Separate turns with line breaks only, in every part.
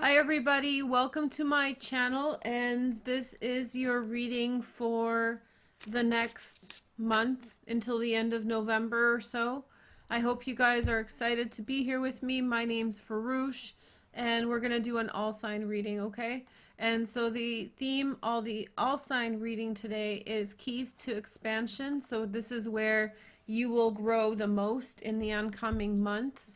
Hi everybody, welcome to my channel, and this is your reading for the next month until the end of November or so. I hope you guys are excited to be here with me. My name's Veroosh, and we're going to do an all sign reading, okay? And so the theme, all sign reading today is keys to expansion. So this is where you will grow the most in the oncoming months,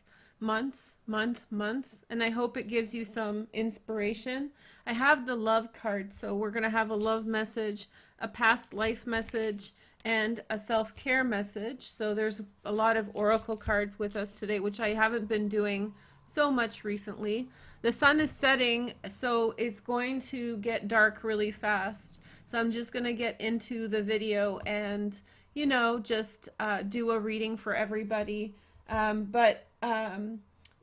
and I hope it gives you some inspiration. I have the love card, so we're going to have a love message, a past life message, and a self-care message. So there's a lot of oracle cards with us today, which I haven't been doing so much recently. The sun is setting, so it's going to get dark really fast. So I'm just going to get into the video and, just do a reading for everybody.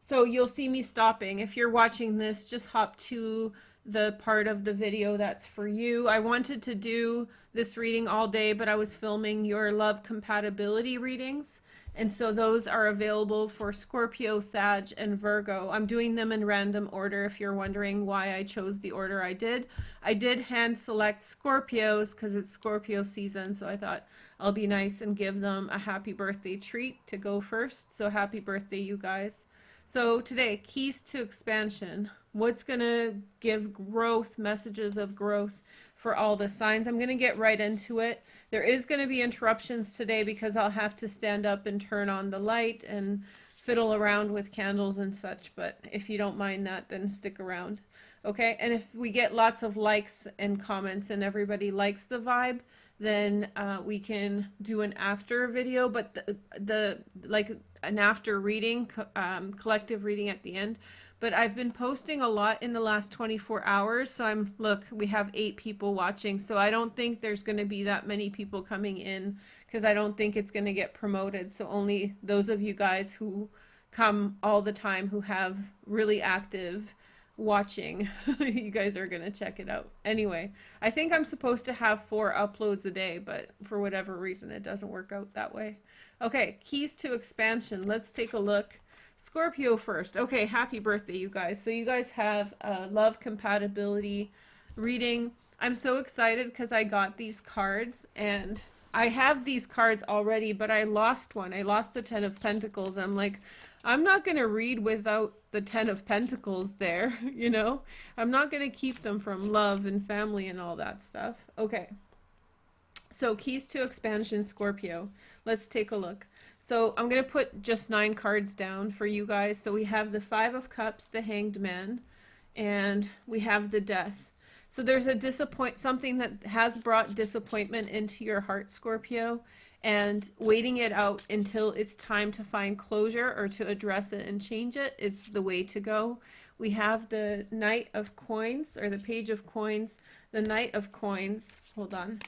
So you'll see me stopping. If you're watching this, just hop to the part of the video that's for you. I wanted to do this reading all day, but I was filming your love compatibility readings. And so those are available for Scorpio, Sag, and Virgo. I'm doing them in random order if you're wondering why I chose the order I did. I did hand select Scorpios because it's Scorpio season, so I thought I'll be nice and give them a happy birthday treat to go first. So happy birthday, you guys. So today, keys to expansion. What's going to give growth, messages of growth for all the signs? I'm going to get right into it. There is going to be interruptions today because I'll have to stand up and turn on the light and fiddle around with candles and such. But if you don't mind that, then stick around. Okay, and if we get lots of likes and comments and everybody likes the vibe, then we can do an after video, but the like an after reading, collective reading at the end. But I've been posting a lot in the last 24 hours, so look, we have 8 people watching, so I don't think there's going to be that many people coming in because I don't think it's going to get promoted. So only those of you guys who come all the time, who have really active watching, you guys are gonna check it out. Anyway, I think I'm supposed to have 4 uploads a day, but for whatever reason it doesn't work out that way. Okay, keys to expansion. Let's take a look. Scorpio first. Okay, happy birthday, you guys. So you guys have a love compatibility reading. I'm so excited because I got these cards, and I have these cards already, but I lost one. I lost the 10 of Pentacles. I'm like, I'm not going to read without the 10 of Pentacles there, I'm not going to keep them from love and family and all that stuff. Okay. So keys to expansion, Scorpio. Let's take a look. So I'm going to put just 9 cards down for you guys. So we have the 5 of Cups, the Hanged Man, and we have the Death. So there's something that has brought disappointment into your heart, Scorpio, and waiting it out until it's time to find closure or to address it and change it is the way to go. We have the Knight of Coins, or the Page of Coins, the Knight of Coins, hold on,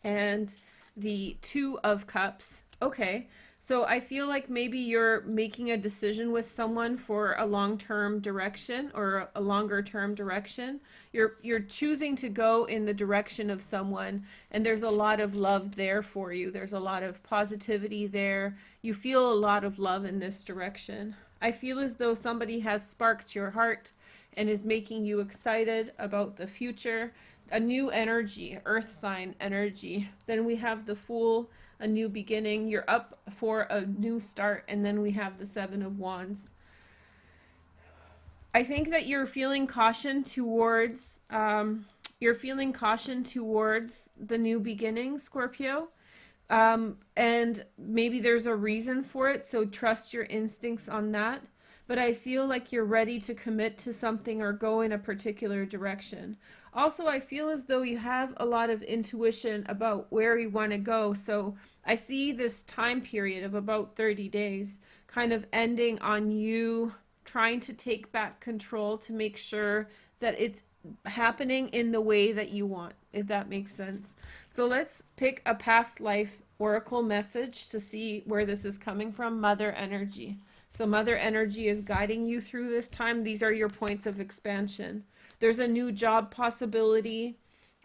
and the 2 of Cups. Okay, so I feel like maybe you're making a decision with someone for a long-term direction or a longer-term direction. You're choosing to go in the direction of someone, and there's a lot of love there for you. There's a lot of positivity there. You feel a lot of love in this direction. I feel as though somebody has sparked your heart and is making you excited about the future. A new energy, earth sign energy. Then we have the Fool, a new beginning. You're up for a new start. And then we have the 7 of Wands. I think that you're feeling caution towards the new beginning, Scorpio. And maybe there's a reason for it, so trust your instincts on that. But I feel like you're ready to commit to something or go in a particular direction. Also, I feel as though you have a lot of intuition about where you want to go. So I see this time period of about 30 days kind of ending on you trying to take back control to make sure that it's happening in the way that you want, if that makes sense. So let's pick a past life oracle message to see where this is coming from. Mother energy. So Mother energy is guiding you through this time. These are your points of expansion. There's a new job possibility.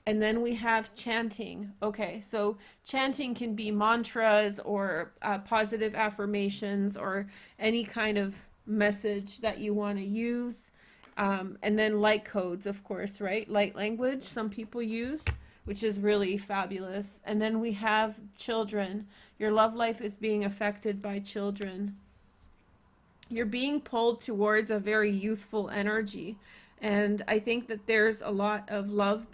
And then we have chanting. Okay, so chanting can be mantras or positive affirmations or any kind of message that you want to use. And then light codes, of course, right? Light language some people use, which is really fabulous. And then we have children. Your love life is being affected by children. You're being pulled towards a very youthful energy. And I think that there's a lot of love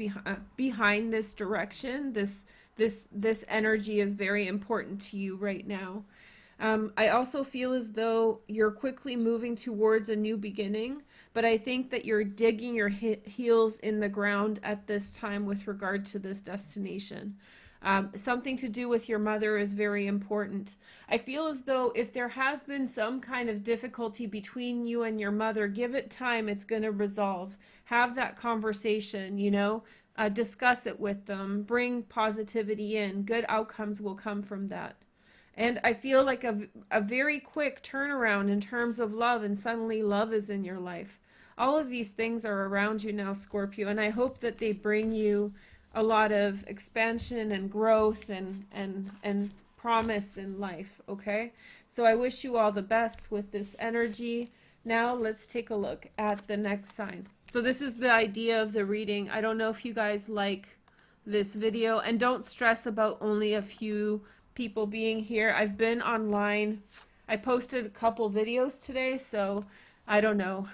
behind this direction. This energy is very important to you right now. I also feel as though you're quickly moving towards a new beginning, but I think that you're digging your heels in the ground at this time with regard to this destination. Something to do with your mother is very important. I feel as though if there has been some kind of difficulty between you and your mother, give it time, it's going to resolve. Have that conversation, you know, discuss it with them, bring positivity in. Good outcomes will come from that. And I feel like a very quick turnaround in terms of love, and suddenly love is in your life. All of these things are around you now, Scorpio, and I hope that they bring you a lot of expansion and growth and promise in life, okay? So I wish you all the best with this energy. Now let's take a look at the next sign. So this is the idea of the reading. I don't know if you guys like this video, and don't stress about only a few people being here. I've been online. I posted a couple videos today, so I don't know.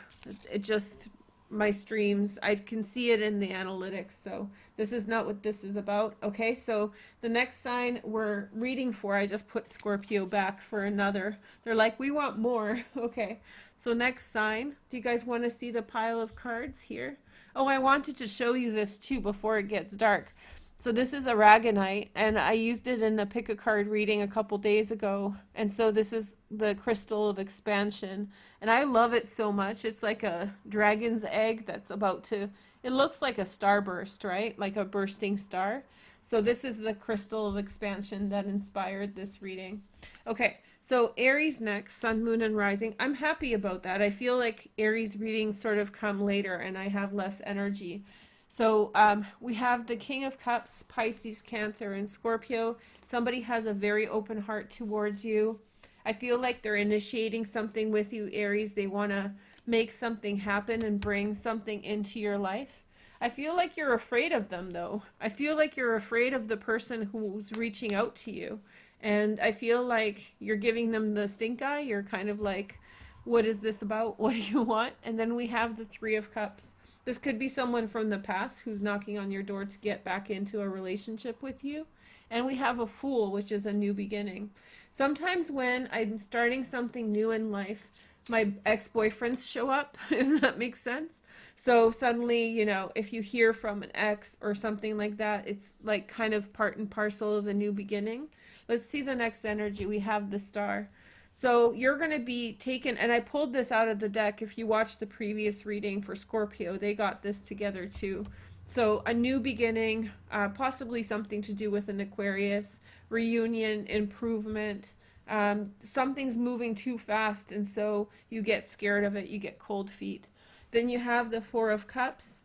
It just, my streams, I can see it in the analytics, so this is not what this is about. Okay, so the next sign we're reading for, I just put Scorpio back for another. They're like, we want more. Okay, so next sign. Do you guys want to see the pile of cards here? Oh, I wanted to show you this too before it gets dark. So this is aragonite, and I used it in a pick a card reading a couple days ago. And so this is the crystal of expansion, and I love it so much. It's like a dragon's egg that's about to, it looks like a starburst, right? Like a bursting star. So this is the crystal of expansion that inspired this reading. Okay, so Aries next, sun, moon, and rising. I'm happy about that. I feel like Aries readings sort of come later and I have less energy. So we have the King of Cups, Pisces, Cancer, and Scorpio. Somebody has a very open heart towards you. I feel like they're initiating something with you, Aries. They want to make something happen and bring something into your life. I feel like you're afraid of them, though. I feel like you're afraid of the person who's reaching out to you. And I feel like you're giving them the stink eye. You're kind of like, what is this about? What do you want? And then we have the Three of Cups. This could be someone from the past who's knocking on your door to get back into a relationship with you. And we have a Fool, which is a new beginning. Sometimes when I'm starting something new in life, my ex-boyfriends show up, if that makes sense. So suddenly, you know, if you hear from an ex or something like that, it's like kind of part and parcel of a new beginning. Let's see the next energy. We have the Star. So you're going to be taken, and I pulled this out of the deck. If you watched the previous reading for Scorpio, they got this together too. So a new beginning, possibly something to do with an Aquarius, reunion, improvement. Something's moving too fast, and so you get scared of it. You get cold feet. Then you have the Four of Cups.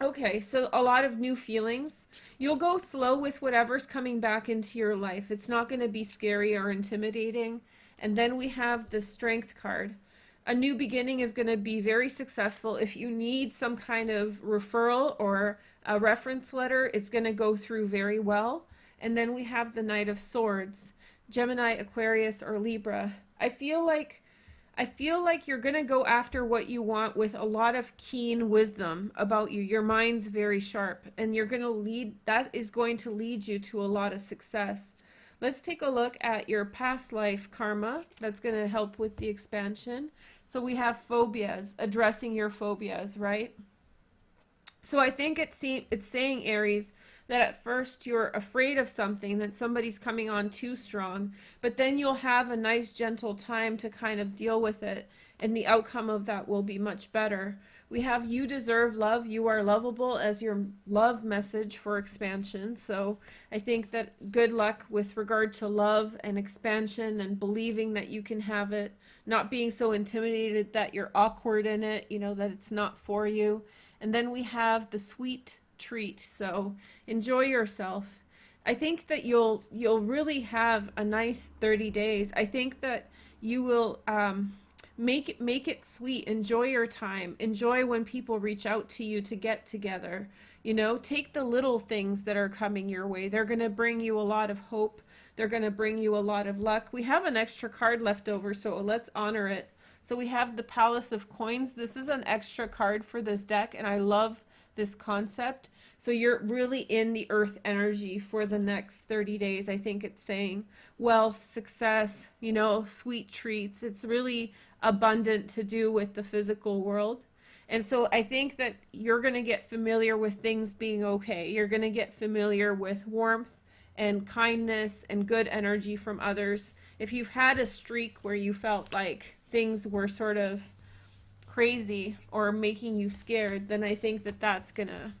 Okay, so a lot of new feelings. You'll go slow with whatever's coming back into your life. It's not going to be scary or intimidating. And then we have the Strength card. A new beginning is going to be very successful. If you need some kind of referral or a reference letter, it's going to go through very well. And then we have the Knight of Swords. Gemini, Aquarius, or Libra. I feel like you're going to go after what you want with a lot of keen wisdom about you. Your mind's very sharp, and you're going to lead, that is going to lead you to a lot of success. Let's take a look at your past life karma. That's going to help with the expansion. So we have phobias, addressing your phobias, right? So I think it's saying, Aries, that at first you're afraid of something, that somebody's coming on too strong, but then you'll have a nice gentle time to kind of deal with it, and the outcome of that will be much better. We have you deserve love, you are lovable as your love message for expansion. So I think that good luck with regard to love and expansion and believing that you can have it, not being so intimidated that you're awkward in it, you know, that it's not for you. And then we have the Sweet Treat. So enjoy yourself. I think that you'll really have a nice 30 days. I think that you will Make it sweet. Enjoy your time. Enjoy when people reach out to you to get together. You know, take the little things that are coming your way. They're going to bring you a lot of hope. They're going to bring you a lot of luck. We have an extra card left over, so let's honor it. So we have the Palace of Coins. This is an extra card for this deck, and I love this concept. So you're really in the earth energy for the next 30 days. I think it's saying wealth, success, you know, sweet treats. It's really abundant to do with the physical world. And so I think that you're going to get familiar with things being okay. You're going to get familiar with warmth and kindness and good energy from others. If you've had a streak where you felt like things were sort of crazy or making you scared, then I think that that's going to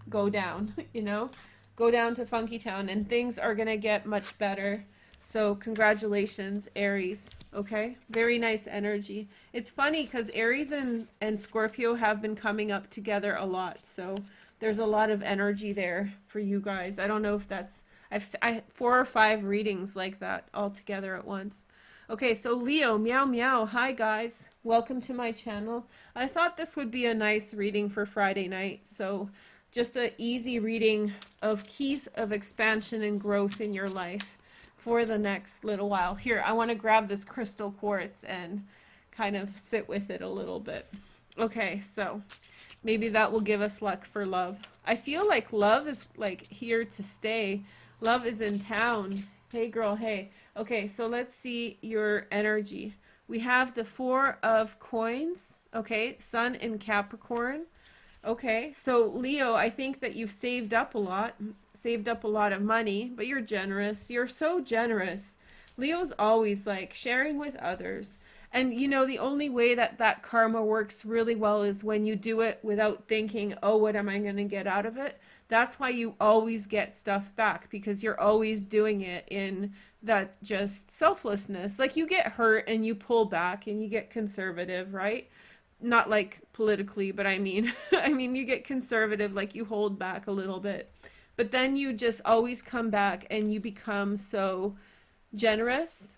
go down, you know, go down to Funky Town, and things are going to get much better. So congratulations, Aries. Okay, very nice energy. It's funny because Aries and Scorpio have been coming up together a lot. So there's a lot of energy there for you guys. I don't know if that's, I 4 or 5 readings like that all together at once. Okay, so Leo, meow meow. Hi guys, welcome to my channel. I thought this would be a nice reading for Friday night. So just an easy reading of keys of expansion and growth in your life for the next little while. Here, I want to grab this crystal quartz and kind of sit with it a little bit. Okay, so maybe that will give us luck for love. I feel like love is like here to stay. Love is in town. Hey girl, hey. Okay, so let's see your energy. We have the 4 of coins. Okay, Sun in Capricorn. Okay, so Leo, I think that you've saved up a lot of money, but you're generous. You're so generous. Leo's always like sharing with others. And you know, the only way that that karma works really well is when you do it without thinking, oh, what am I going to get out of it? That's why you always get stuff back, because you're always doing it in that just selflessness. Like you get hurt and you pull back and you get conservative, right? Not like politically, but I mean, you get conservative, like you hold back a little bit, but then you just always come back and you become so generous.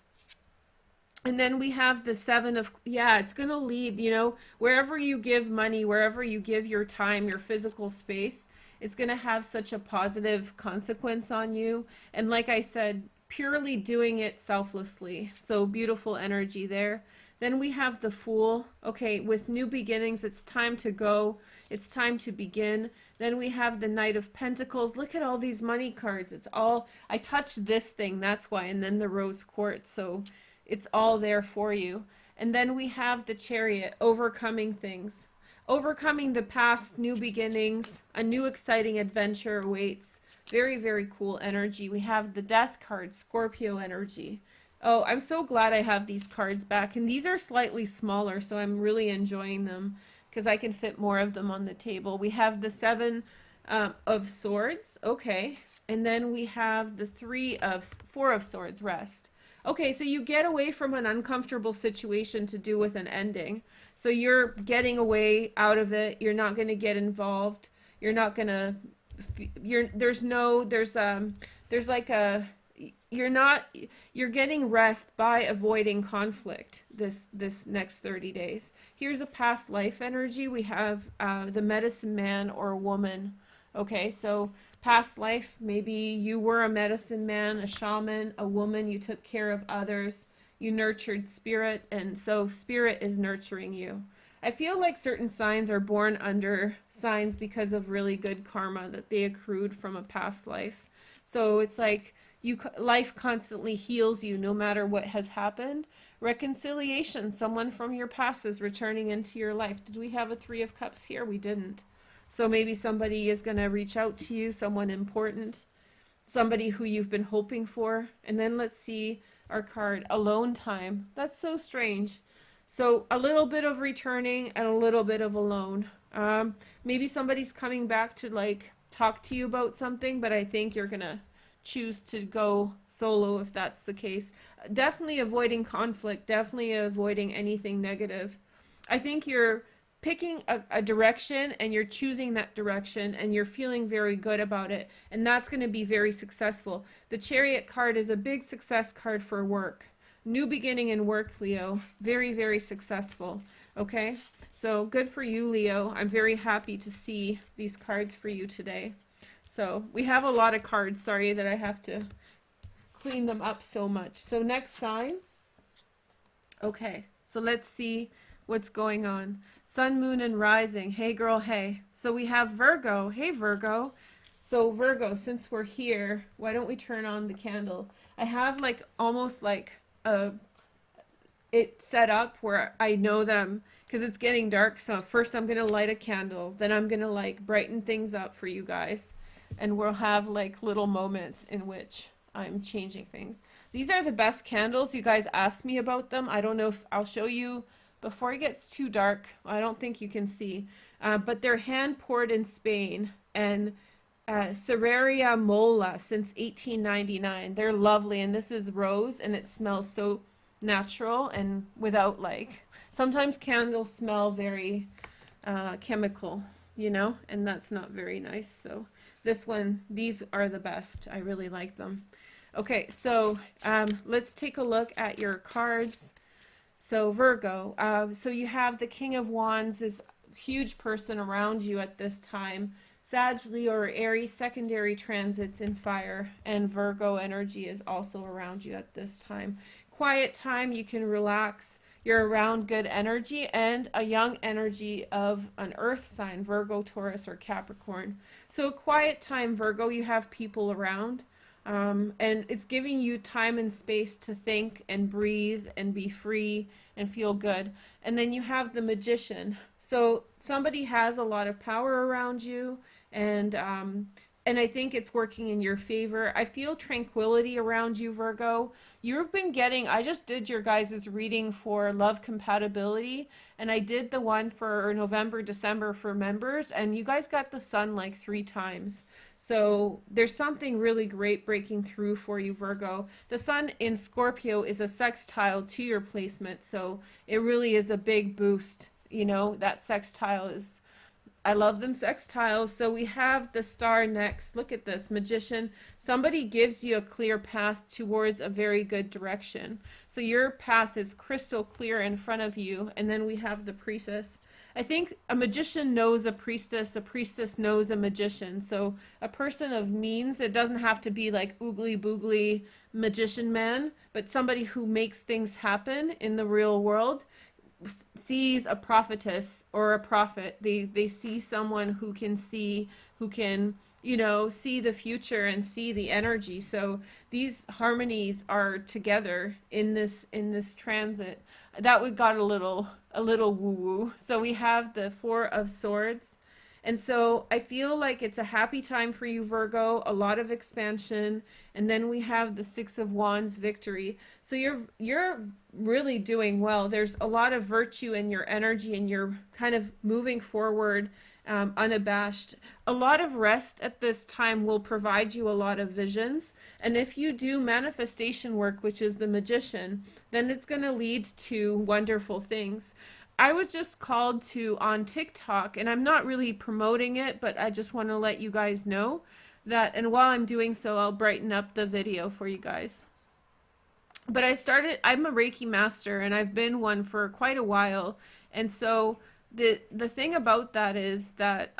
And then we have the 7 of, yeah, it's going to lead, you know, wherever you give money, wherever you give your time, your physical space, it's going to have such a positive consequence on you. And like I said, purely doing it selflessly. So beautiful energy there. Then we have the Fool. Okay, with new beginnings, it's time to go. It's time to begin. Then we have the Knight of Pentacles. Look at all these money cards. It's all, I touched this thing, that's why. And then the Rose Quartz. So it's all there for you. And then we have the Chariot, overcoming things. Overcoming the past, new beginnings, a new exciting adventure awaits. Very, very cool energy. We have the Death card, Scorpio energy. Oh, I'm so glad I have these cards back. And these are slightly smaller, so I'm really enjoying them because I can fit more of them on the table. We have the 7 of Swords. Okay. And then we have the 4 of Swords, Rest. Okay, so you get away from an uncomfortable situation to do with an ending. So you're getting away out of it. You're not going to get involved. You're not going to, you're getting rest by avoiding conflict this next 30 days. Here's a past life energy. We have the medicine man or woman. Okay, so past life, maybe you were a medicine man, a shaman, a woman, you took care of others, you nurtured spirit, and so spirit is nurturing you. I feel like certain signs are born under signs because of really good karma that they accrued from a past life. So it's like life constantly heals you no matter what has happened. Reconciliation, someone from your past is returning into your life. Did we have a 3 of Cups here? We didn't. So maybe somebody is going to reach out to you, someone important, somebody who you've been hoping for. And then let's see our card, alone time. That's so strange. So a little bit of returning and a little bit of alone. Maybe somebody's coming back to like talk to you about something, but I think you're going to choose to go solo if that's the case. Definitely avoiding conflict, definitely avoiding anything negative. I think you're picking a direction and you're choosing that direction and you're feeling very good about it, and that's going to be very successful. The Chariot card is a big success card for work. New beginning in work, Leo. Very, very successful. Okay, so good for you, Leo. I'm very happy to see these cards for you today. So we have a lot of cards. Sorry that I have to clean them up so much. So next sign. Okay, so let's see what's going on. Sun, moon, and rising. Hey, girl, hey. So we have Virgo. Hey, Virgo. So Virgo, since we're here, why don't we turn on the candle? I have like almost like it set up where I know that because it's getting dark. So first I'm going to light a candle. Then I'm going to like brighten things up for you guys. And we'll have like little moments in which I'm changing things. These are the best candles. You guys asked me about them. I don't know if I'll show you before it gets too dark. I don't think you can see. But they're hand poured in Spain and Serraria Mola since 1899. They're lovely. And this is rose and it smells so natural and without like, sometimes candles smell very chemical, you know, and that's not very nice. So this one, these are the best. I really like them. Okay, so let's take a look at your cards. So Virgo, so you have the King of Wands, is a huge person around you at this time. Sag, Leo, or Aries, secondary transits in fire, and Virgo energy is also around you at this time. Quiet time, you can relax. You're around good energy and a young energy of an earth sign, Virgo, Taurus, or Capricorn. So a quiet time, Virgo, you have people around. And it's giving you time and space to think and breathe and be free and feel good. And then you have the Magician. So somebody has a lot of power around you, and I think it's working in your favor. I feel tranquility around you, Virgo. You've been getting, I just did your guys' reading for love compatibility, and I did the one for November, December for members, and you guys got the sun like 3 times. So there's something really great breaking through for you, Virgo. The sun in Scorpio is a sextile to your placement, so it really is a big boost. You know, that sextile is, I love them sextiles. So we have the star next. Look at this, Magician. Somebody gives you a clear path towards a very good direction. So your path is crystal clear in front of you. And then we have the Priestess. I think a magician knows a priestess knows a magician. So a person of means, it doesn't have to be like oogly boogly magician man, but somebody who makes things happen in the real world sees a prophetess or a prophet. They see someone who can see, you know, see the future and see the energy. So these harmonies are together in this transit. That we got a little woo-woo. So we have the 4 of Swords. And so I feel like it's a happy time for you, Virgo, a lot of expansion. And then we have the 6 of Wands, victory. So you're really doing well. There's a lot of virtue in your energy and you're kind of moving forward unabashed. A lot of rest at this time will provide you a lot of visions. And if you do manifestation work, which is the Magician, then it's going to lead to wonderful things. I was just called to on TikTok, and I'm not really promoting it, but I just want to let you guys know that, and while I'm doing so, I'll brighten up the video for you guys. But I'm a Reiki master, and I've been one for quite a while, and so the thing about that is that,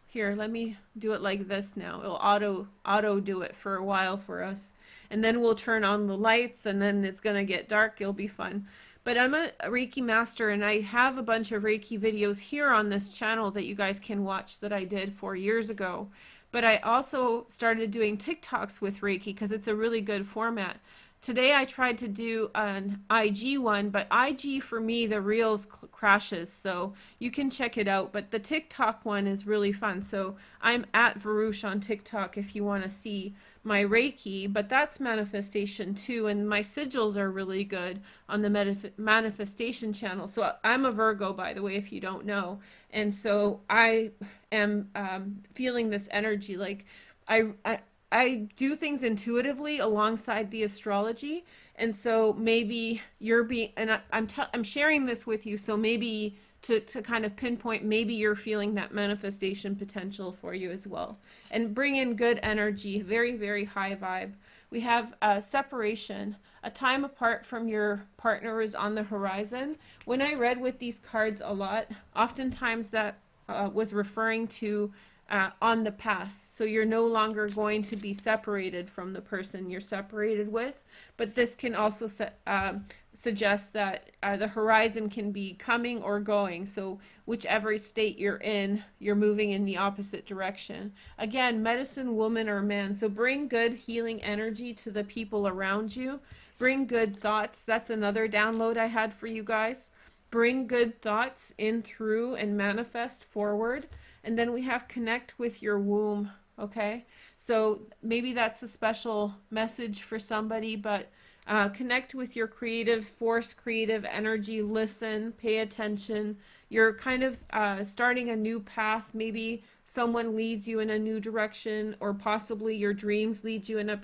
here, let me do it like this now. It'll auto do it for a while for us, and then we'll turn on the lights, and then it's going to get dark. It'll be fun. But I'm a Reiki master, and I have a bunch of Reiki videos here on this channel that you guys can watch that I did 4 years ago. But I also started doing TikToks with Reiki because it's a really good format. Today I tried to do an IG one, but IG for me, the Reels crashes, so you can check it out. But the TikTok one is really fun. So I'm at Veroosh on TikTok if you want to see my Reiki, but that's manifestation too, and my sigils are really good on the manifestation channel. So I'm a Virgo, by the way, if you don't know, and so I am feeling this energy. Like I do things intuitively alongside the astrology, and so maybe you're being, and I'm sharing this with you, so maybe to kind of pinpoint, maybe you're feeling that manifestation potential for you as well. And bring in good energy, very, very high vibe. We have separation. A time apart from your partner is on the horizon. When I read with these cards a lot, oftentimes that was referring to on the past. So you're no longer going to be separated from the person you're separated with. But this can also suggest that the horizon can be coming or going. So whichever state you're in, you're moving in the opposite direction. Again, medicine woman or man. So bring good healing energy to the people around you. Bring good thoughts. That's another download I had for you guys. Bring good thoughts in through and manifest forward. And then we have connect with your womb, okay? So maybe that's a special message for somebody, but connect with your creative force, creative energy, listen, pay attention. You're kind of starting a new path. Maybe someone leads you in a new direction, or possibly your dreams lead you in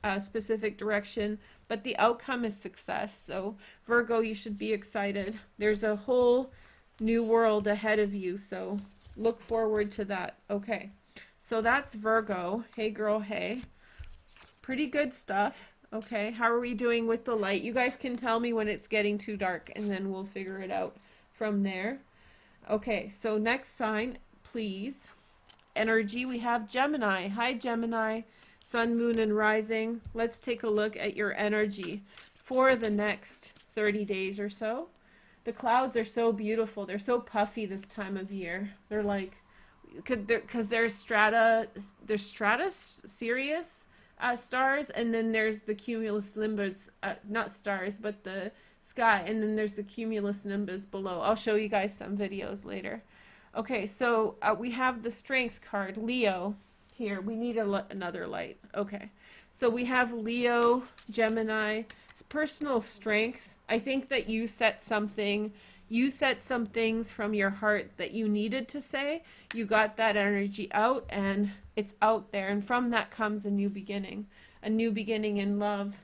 a specific direction, but the outcome is success. So Virgo, you should be excited. There's a whole new world ahead of you, so look forward to that. Okay, so that's Virgo. Hey girl, hey. Pretty good stuff. Okay, how are we doing with the light? You guys can tell me when it's getting too dark, and then we'll figure it out from there. Okay, so next sign, please. Energy, we have Gemini. Hi Gemini, sun, moon, and rising. Let's take a look at your energy for the next 30 days or so. The clouds are so beautiful. They're so puffy this time of year. They're like, because there's stratus Sirius stars, and then there's the cumulus nimbus, not stars, but the sky, and then there's the cumulus nimbus below. I'll show you guys some videos later. Okay, so we have the strength card, Leo. Here, we need another light. Okay, so we have Leo, Gemini, personal strength. I think that you set some things from your heart that you needed to say. You got that energy out, and it's out there, and from that comes a new beginning in love.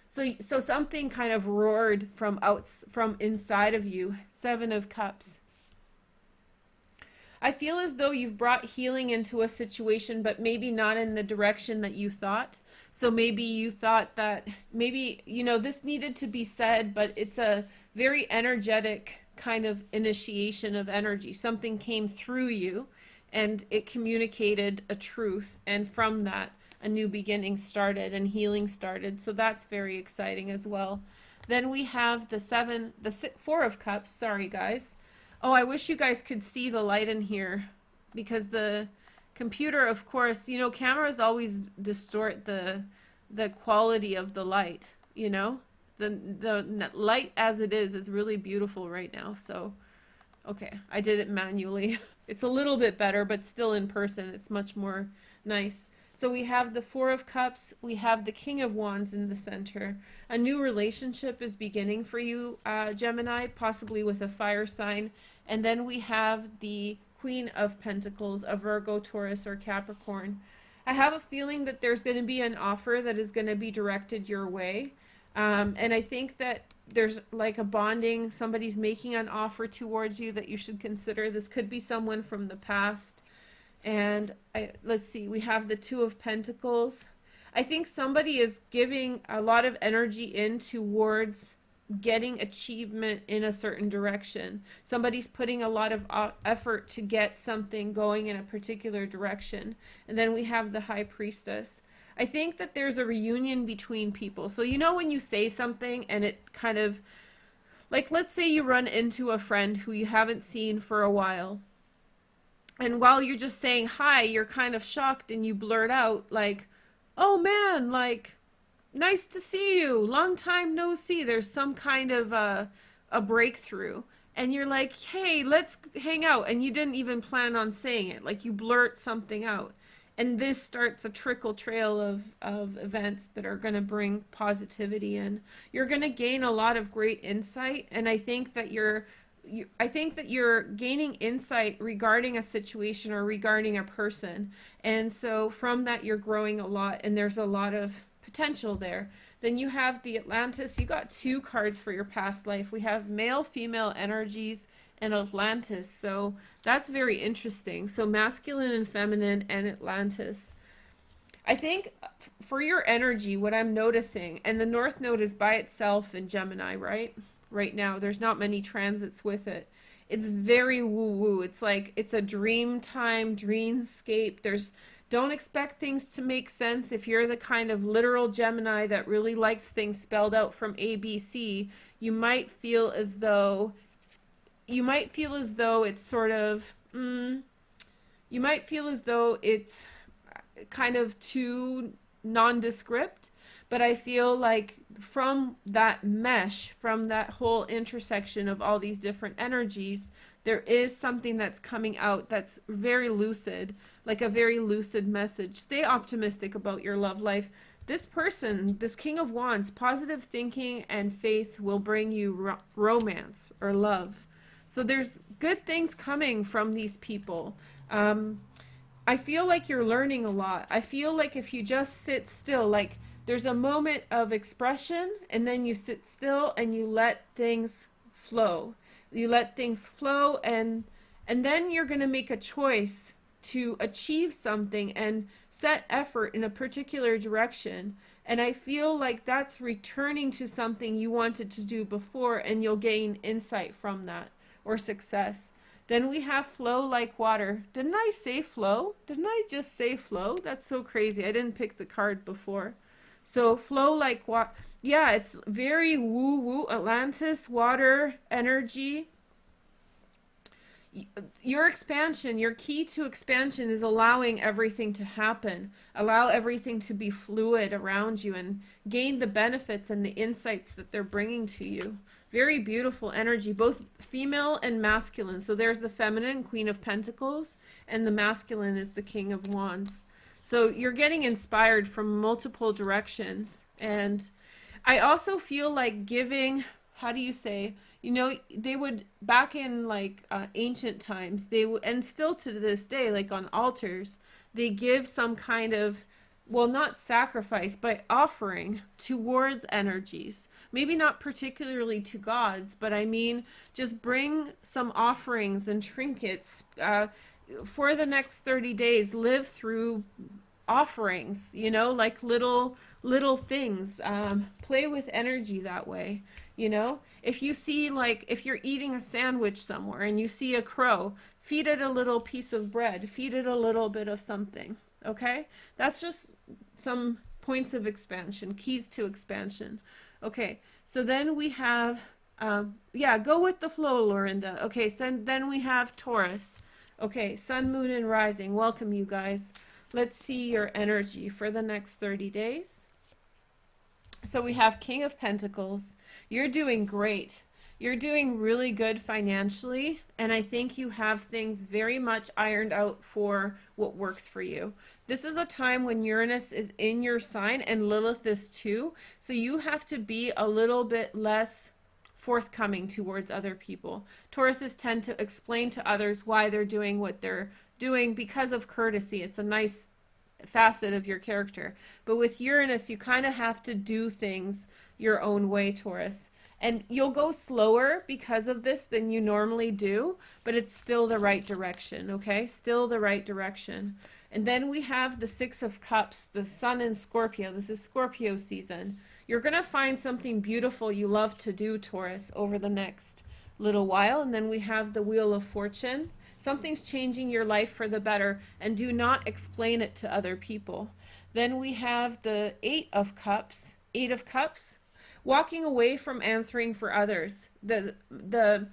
So something kind of roared from inside of you. 7 of Cups. I feel as though you've brought healing into a situation, but maybe not in the direction that you thought. So maybe you thought that maybe, this needed to be said, but it's a very energetic kind of initiation of energy. Something came through you and it communicated a truth. And from that, a new beginning started and healing started. So that's very exciting as well. Then we have the 4 of Cups. Sorry, guys. Oh, I wish you guys could see the light in here, because the computer, of course, cameras always distort the quality of the light. The light as it is really beautiful right now. So okay, I did it manually. It's a little bit better, but still in person it's much more nice. So we have the 4 of Cups, we have the King of Wands in the center. A new relationship is beginning for you, Gemini, possibly with a fire sign. And then we have the Queen of Pentacles, a Virgo, Taurus, or Capricorn. I have a feeling that there's going to be an offer that is going to be directed your way. And I think that there's like a bonding. Somebody's making an offer towards you that you should consider. This could be someone from the past. And let's see, we have the 2 of Pentacles. I think somebody is giving a lot of energy in towards getting achievement in a certain direction. Somebody's putting a lot of effort to get something going in a particular direction. And then we have the High Priestess. I think that there's a reunion between people. So when you say something and it kind of, like, let's say you run into a friend who you haven't seen for a while. And while you're just saying hi, you're kind of shocked and you blurt out like, oh man, like, nice to see you. Long time no see. There's some kind of a breakthrough. And you're like, hey, let's hang out. And you didn't even plan on saying it. Like, you blurt something out. And this starts a trickle trail of events that are going to bring positivity in. You're going to gain a lot of great insight. And I think that you're gaining insight regarding a situation or regarding a person. And so from that, you're growing a lot. And there's a lot of potential there. Then you have the Atlantis. You got 2 cards for your past life. We have male, female energies and Atlantis. So that's very interesting. So masculine and feminine and Atlantis. I think for your energy, what I'm noticing, and the North Node is by itself in Gemini, right? Right now, there's not many transits with it. It's very woo-woo. It's like it's a dream time, dreamscape. Don't expect things to make sense. If you're the kind of literal Gemini that really likes things spelled out from A, B, C, you might feel as though it's sort of you might feel as though it's kind of too nondescript, but I feel like from that mesh, from that whole intersection of all these different energies, there is something that's coming out that's very lucid, like a very lucid message. Stay optimistic about your love life. This person, this King of Wands, positive thinking and faith will bring you romance or love. So there's good things coming from these people. I feel like you're learning a lot. I feel like if you just sit still, like there's a moment of expression and then you sit still and you let things flow. You let things flow and then you're going to make a choice to achieve something and set effort in a particular direction. And I feel like that's returning to something you wanted to do before, and you'll gain insight from that or success. Then we have flow like water. Didn't I say flow? Didn't I just say flow? That's so crazy. I didn't pick the card before. So flow like water. Yeah, it's very woo-woo. Atlantis, water, energy. Your expansion, your key to expansion is allowing everything to happen. Allow everything to be fluid around you and gain the benefits and the insights that they're bringing to you. Very beautiful energy, both female and masculine. So there's the feminine, Queen of Pentacles, and the masculine is the King of Wands. So you're getting inspired from multiple directions. And I also feel like giving, how do you say, you know, they would, back in like ancient times, they would, and still to this day, like on altars, they give some kind of, well, not sacrifice, but offering towards energies. Maybe not particularly to gods, but I mean, just bring some offerings and trinkets for the next 30 days. Live through offerings, you know, like little things. Play with energy that way, you know. If you see, like, if you're eating a sandwich somewhere and you see a crow, feed it a little piece of bread, feed it a little bit of something. Okay, that's just some points of expansion, keys to expansion. Okay, so then we have, yeah, go with the flow, Lorinda. Okay, so then we have Taurus. Okay, Sun, Moon, and Rising. Welcome, you guys. Let's see your energy for the next 30 days. So we have King of Pentacles. You're doing great. You're doing really good financially, and I think you have things very much ironed out for what works for you. This is a time when Uranus is in your sign and Lilith is too, so you have to be a little bit less forthcoming towards other people. Tauruses tend to explain to others why they're doing what they're doing because of courtesy. It's a nice facet of your character. But with Uranus, you kind of have to do things your own way, Taurus. And you'll go slower because of this than you normally do, but it's still the right direction, okay? Still the right direction. And then we have the Six of Cups, the Sun in Scorpio. This is Scorpio season. You're going to find something beautiful you love to do, Taurus, over the next little while. And then we have the Wheel of Fortune. Something's changing your life for the better, and do not explain it to other people. Then we have the Eight of Cups. Eight of Cups. Walking away from answering for others, the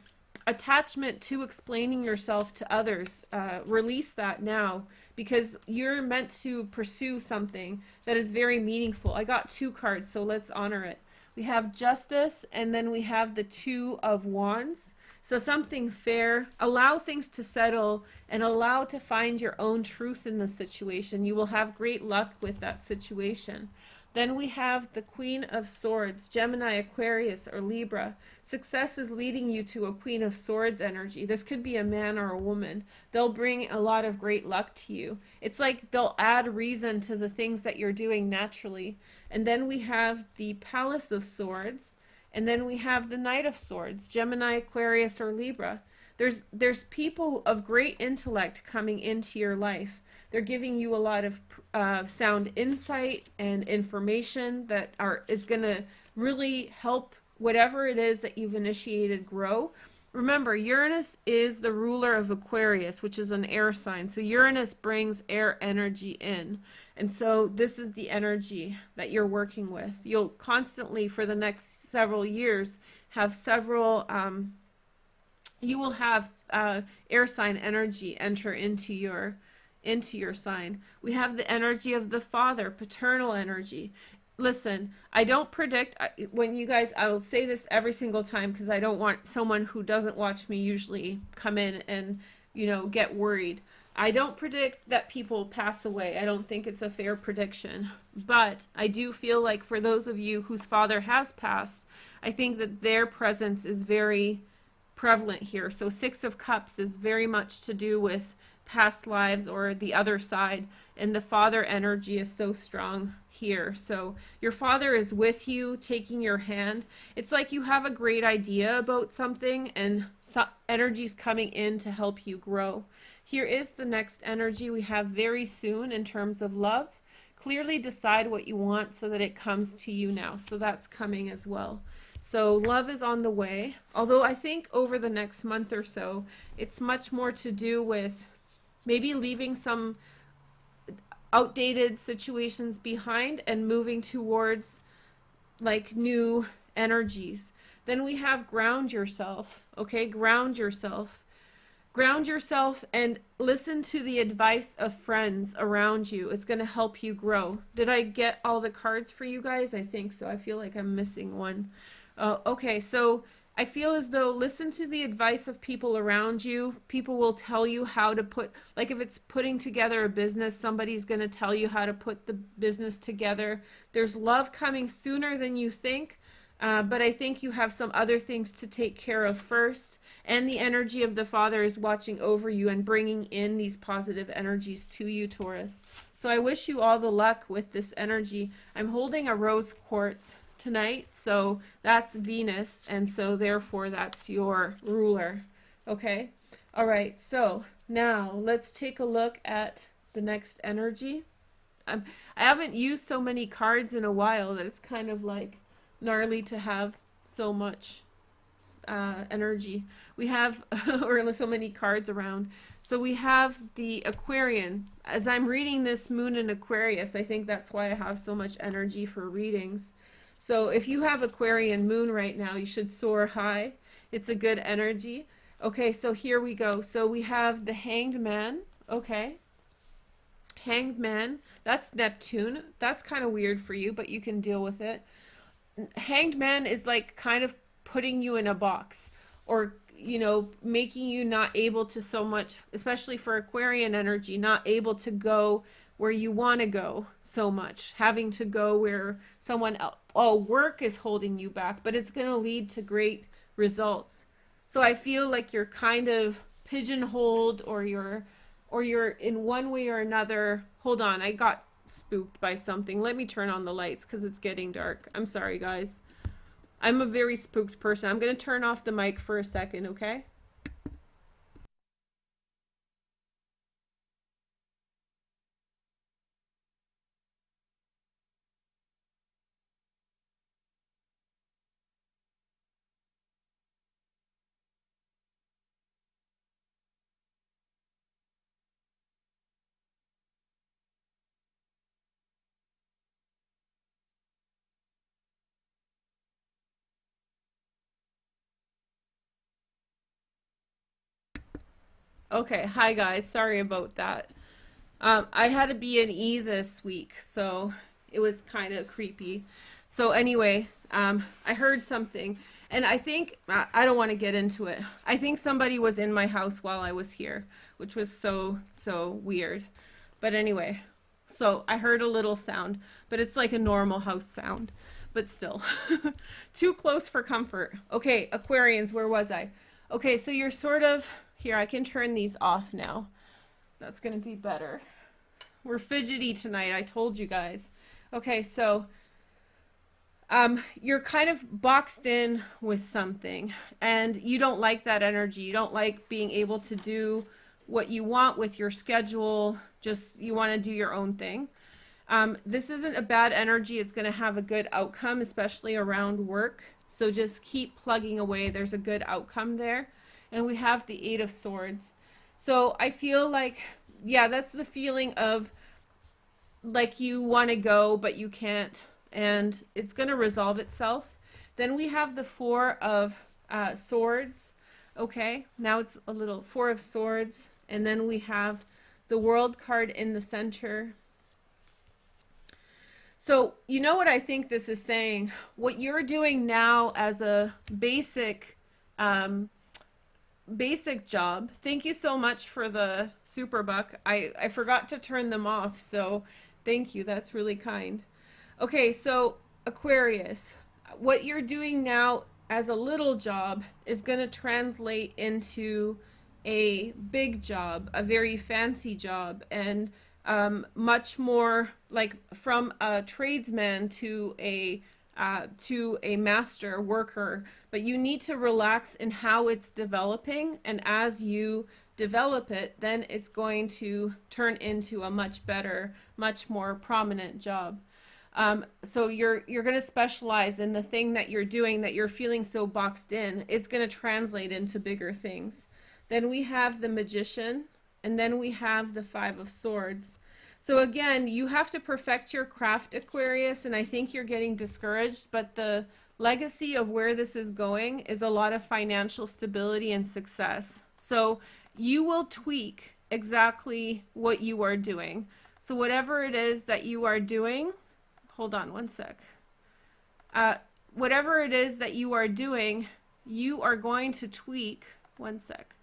attachment to explaining yourself to others, release that now, because you're meant to pursue something that is very meaningful. I got two cards, so let's honor it. We have Justice, and then we have the Two of Wands. So something fair. Allow things to settle and allow to find your own truth in the situation. You will have great luck with that situation. Then we have the Queen of Swords, Gemini, Aquarius, or Libra. Success is leading you to a Queen of Swords energy. This could be a man or a woman. They'll bring a lot of great luck to you. It's like they'll add reason to the things that you're doing naturally. And then we have the Palace of Swords. And then we have the Knight of Swords, Gemini, Aquarius, or Libra. There's people of great intellect coming into your life. They're giving you a lot of sound insight and information that is going to really help whatever it is that you've initiated grow. Remember, Uranus is the ruler of Aquarius, which is an air sign. So Uranus brings air energy in. And so this is the energy that you're working with. You'll constantly, for the next several years, have several, you will have air sign energy enter into your sign. We have the energy of the father, paternal energy. Listen, I don't predict, when you guys, I will say this every single time because I don't want someone who doesn't watch me usually come in and, you know, get worried. I don't predict that people pass away. I don't think it's a fair prediction. But I do feel like for those of you whose father has passed, I think that their presence is very prevalent here. So Six of Cups is very much to do with past lives or the other side. And the father energy is so strong here. So your father is with you, taking your hand. It's like you have a great idea about something and energy's coming in to help you grow. Here is the next energy we have very soon in terms of love. Clearly decide what you want so that it comes to you now. So that's coming as well. So love is on the way. Although I think over the next month or so, it's much more to do with maybe leaving some outdated situations behind and moving towards like new energies. Then we have ground yourself. Okay, ground yourself. Ground yourself and listen to the advice of friends around you. It's going to help you grow. Did I get all the cards for you guys? I think so. I feel like I'm missing one. Okay, so I feel as though listen to the advice of people around you. People will tell you how to put, like if it's putting together a business, somebody's going to tell you how to put the business together. There's love coming sooner than you think, but I think you have some other things to take care of first. And the energy of the Father is watching over you and bringing in these positive energies to you, Taurus. So I wish you all the luck with this energy. I'm holding a rose quartz tonight, so that's Venus, and so therefore that's your ruler. Okay, all right, so now let's take a look at the next energy. I haven't used so many cards in a while that it's kind of like gnarly to have so much energy. We have or so many cards around. So we have the Aquarian. As I'm reading this moon in Aquarius, I think that's why I have so much energy for readings. So if you have Aquarian moon right now, you should soar high. It's a good energy. Okay, so here we go. So we have the Hanged Man. Okay. Hanged Man. That's Neptune. That's kind of weird for you, but you can deal with it. Hanged Man is like kind of putting you in a box, or, you know, making you not able to so much, especially for Aquarian energy, not able to go where you want to go so much, having to go where someone else, work is holding you back, but it's going to lead to great results. So I feel like you're kind of pigeonholed, or you're in one way or another. Hold on, I got spooked by something. Let me turn on the lights because it's getting dark. I'm sorry, guys. I'm a very spooked person. I'm going to turn off the mic for a second, okay? Okay, hi guys. Sorry about that. I had a B&E this week, so it was kind of creepy. So anyway, I heard something, and I think, I don't want to get into it. I think somebody was in my house while I was here, which was so weird. But anyway, so I heard a little sound, but it's like a normal house sound, but still. Too close for comfort. Okay, Aquarians, where was I? Okay, so you're sort of, here, I can turn these off now. That's going to be better. We're fidgety tonight, I told you guys. Okay, so you're kind of boxed in with something, and you don't like that energy. You don't like being able to do what you want with your schedule. Just, you want to do your own thing. This isn't a bad energy. It's going to have a good outcome, especially around work. So just keep plugging away. There's a good outcome there. And we have the Eight of Swords. So I feel like, yeah, that's the feeling of like you want to go, but you can't. And it's going to resolve itself. Then we have the Four of Swords. Okay, now it's a little Four of Swords. And then we have the World card in the center. So, you know what I think this is saying? What you're doing now as a basic job. Thank you so much for the super buck. I forgot to turn them off, so thank you. That's really kind. Okay, so Aquarius, what you're doing now as a little job is going to translate into a big job, a very fancy job, and much more like from a tradesman to a master worker. But you need to relax in how it's developing, and as you develop it, then it's going to turn into a much better, much more prominent job. So you're going to specialize in the thing that you're doing, that you're feeling so boxed in. It's going to translate into bigger things. Then we have the Magician, and then we have the Five of Swords. So again, you have to perfect your craft, Aquarius, and I think you're getting discouraged, but the legacy of where this is going is a lot of financial stability and success. So you will tweak exactly what you are doing. So whatever it is that you are doing, hold on one sec. Whatever it is that you are doing, you are going to tweak, one sec.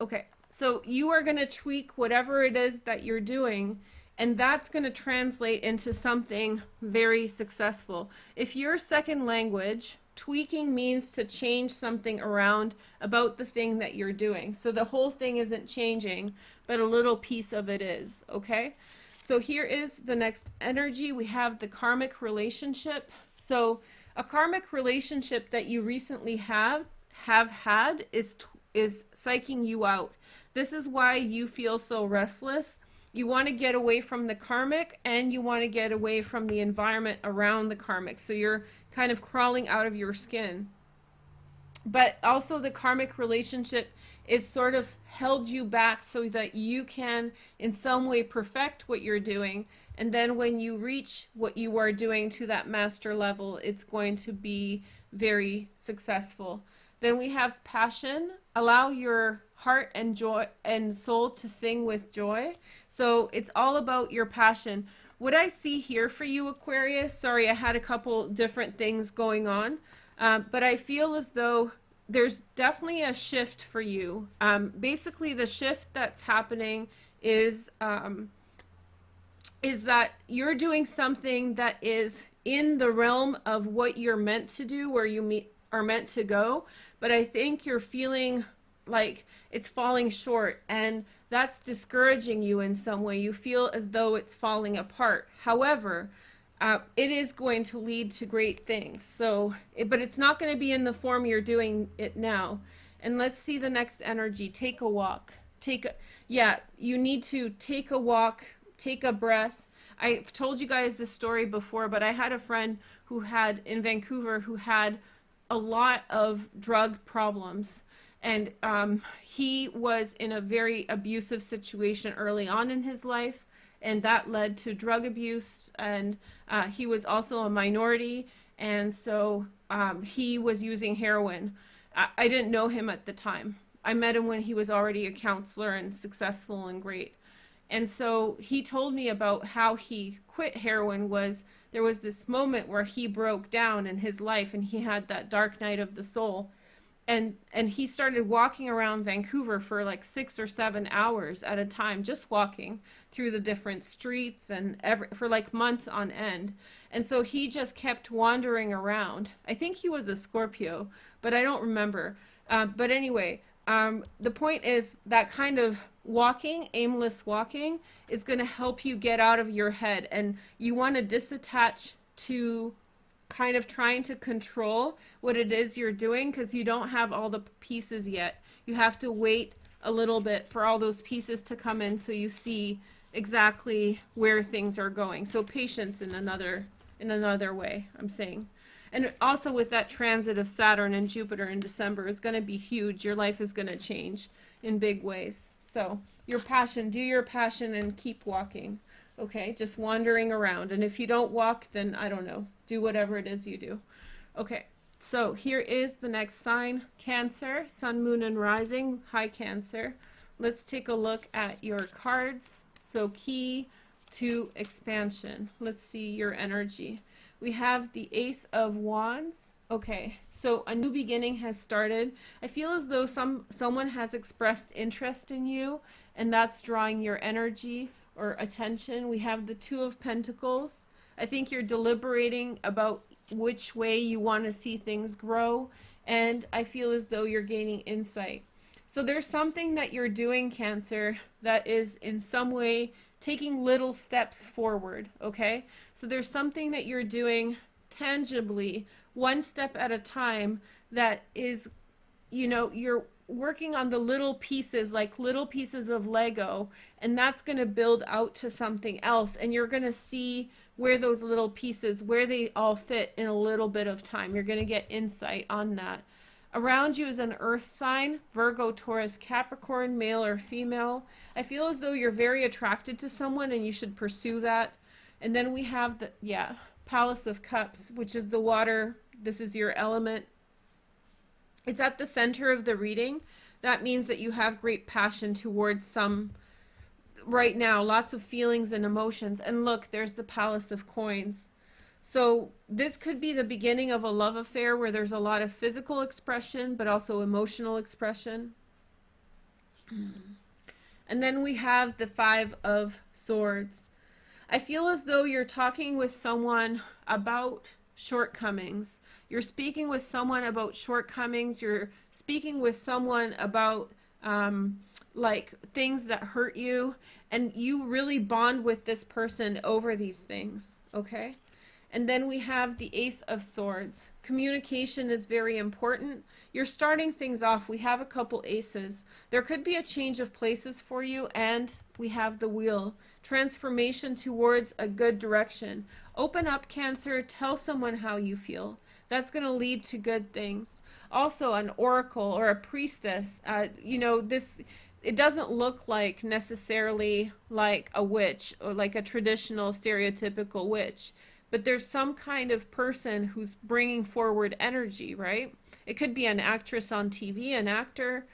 Okay, so you are going to tweak whatever it is that you're doing, and that's going to translate into something very successful. If your second language, tweaking means to change something around about the thing that you're doing. So the whole thing isn't changing, but a little piece of it is, okay? So here is the next energy. We have the karmic relationship. So a karmic relationship that you recently have had is psyching you out. This is why you feel so restless. You want to get away from the karmic, and you want to get away from the environment around the karmic. So you're kind of crawling out of your skin. But also the karmic relationship is sort of held you back so that you can in some way perfect what you're doing. And then when you reach what you are doing to that master level, it's going to be very successful. Then we have passion. Allow your heart and joy and soul to sing with joy. So it's all about your passion. What I see here for you, Aquarius, sorry, I had a couple different things going on, but I feel as though there's definitely a shift for you. Basically, the shift that's happening is that you're doing something that is in the realm of what you're meant to do, where you are meant to go. But I think you're feeling like it's falling short, and that's discouraging you in some way. You feel as though it's falling apart. However, it is going to lead to great things. So, but it's not going to be in the form you're doing it now. And let's see the next energy. Take a walk. You need to take a walk, take a breath. I've told you guys this story before, but I had a friend who had, in Vancouver, who had a lot of drug problems. And he was in a very abusive situation early on in his life, and that led to drug abuse. And he was also a minority, and so he was using heroin. I didn't know him at the time. I met him when he was already a counselor and successful and great. And so he told me about how he quit heroin. There was this moment where he broke down in his life, and he had that dark night of the soul. And he started walking around Vancouver for like 6 or 7 hours at a time, just walking through the different streets and for like months on end. And so he just kept wandering around. I think he was a Scorpio, but I don't remember. But anyway, the point is that kind of walking, aimless walking, is going to help you get out of your head. And you want to disattach to kind of trying to control what it is you're doing, because you don't have all the pieces yet. You have to wait a little bit for all those pieces to come in so you see exactly where things are going. So patience in another way, I'm saying. And also with that transit of Saturn and Jupiter in December is going to be huge. Your life is going to change in big ways. So your passion, do your passion and keep walking. Okay, just wandering around. And if you don't walk, then I don't know. Do whatever it is you do. Okay, so here is the next sign. Cancer, Sun, Moon, and Rising. Hi, Cancer. Let's take a look at your cards. So key to expansion. Let's see your energy. We have the Ace of Wands. Okay, so a new beginning has started. I feel as though someone has expressed interest in you, and that's drawing your energy or attention. We have the Two of Pentacles. I think you're deliberating about which way you want to see things grow, and I feel as though you're gaining insight. So there's something that you're doing, Cancer, that is in some way taking little steps forward, okay? So there's something that you're doing tangibly, one step at a time, that is, you know, you're working on the little pieces, like little pieces of Lego, and that's going to build out to something else, and you're going to see where those little pieces, where they all fit in a little bit of time. You're going to get insight on that. Around you is an earth sign, Virgo, Taurus, Capricorn, male or female. I feel as though you're very attracted to someone and you should pursue that. And then we have the, Palace of Cups, which is the water. This is your element. It's at the center of the reading. That means that you have great passion towards right now, lots of feelings and emotions. And look, there's the Palace of Coins. So this could be the beginning of a love affair where there's a lot of physical expression, but also emotional expression. And then we have the Five of Swords. I feel as though you're talking with someone about shortcomings. You're speaking with someone about shortcomings. You're speaking with someone about like things that hurt you, and you really bond with this person over these things, okay? And then we have the Ace of Swords. Communication is very important. You're starting things off. We have a couple aces. There could be a change of places for you, and we have the Wheel. Transformation towards a good direction. Open up, Cancer. Tell someone how you feel. That's going to lead to good things. Also, an oracle or a priestess. You know, it doesn't look like necessarily like a witch or like a traditional stereotypical witch. But there's some kind of person who's bringing forward energy, right? It could be an actress on TV, an actor,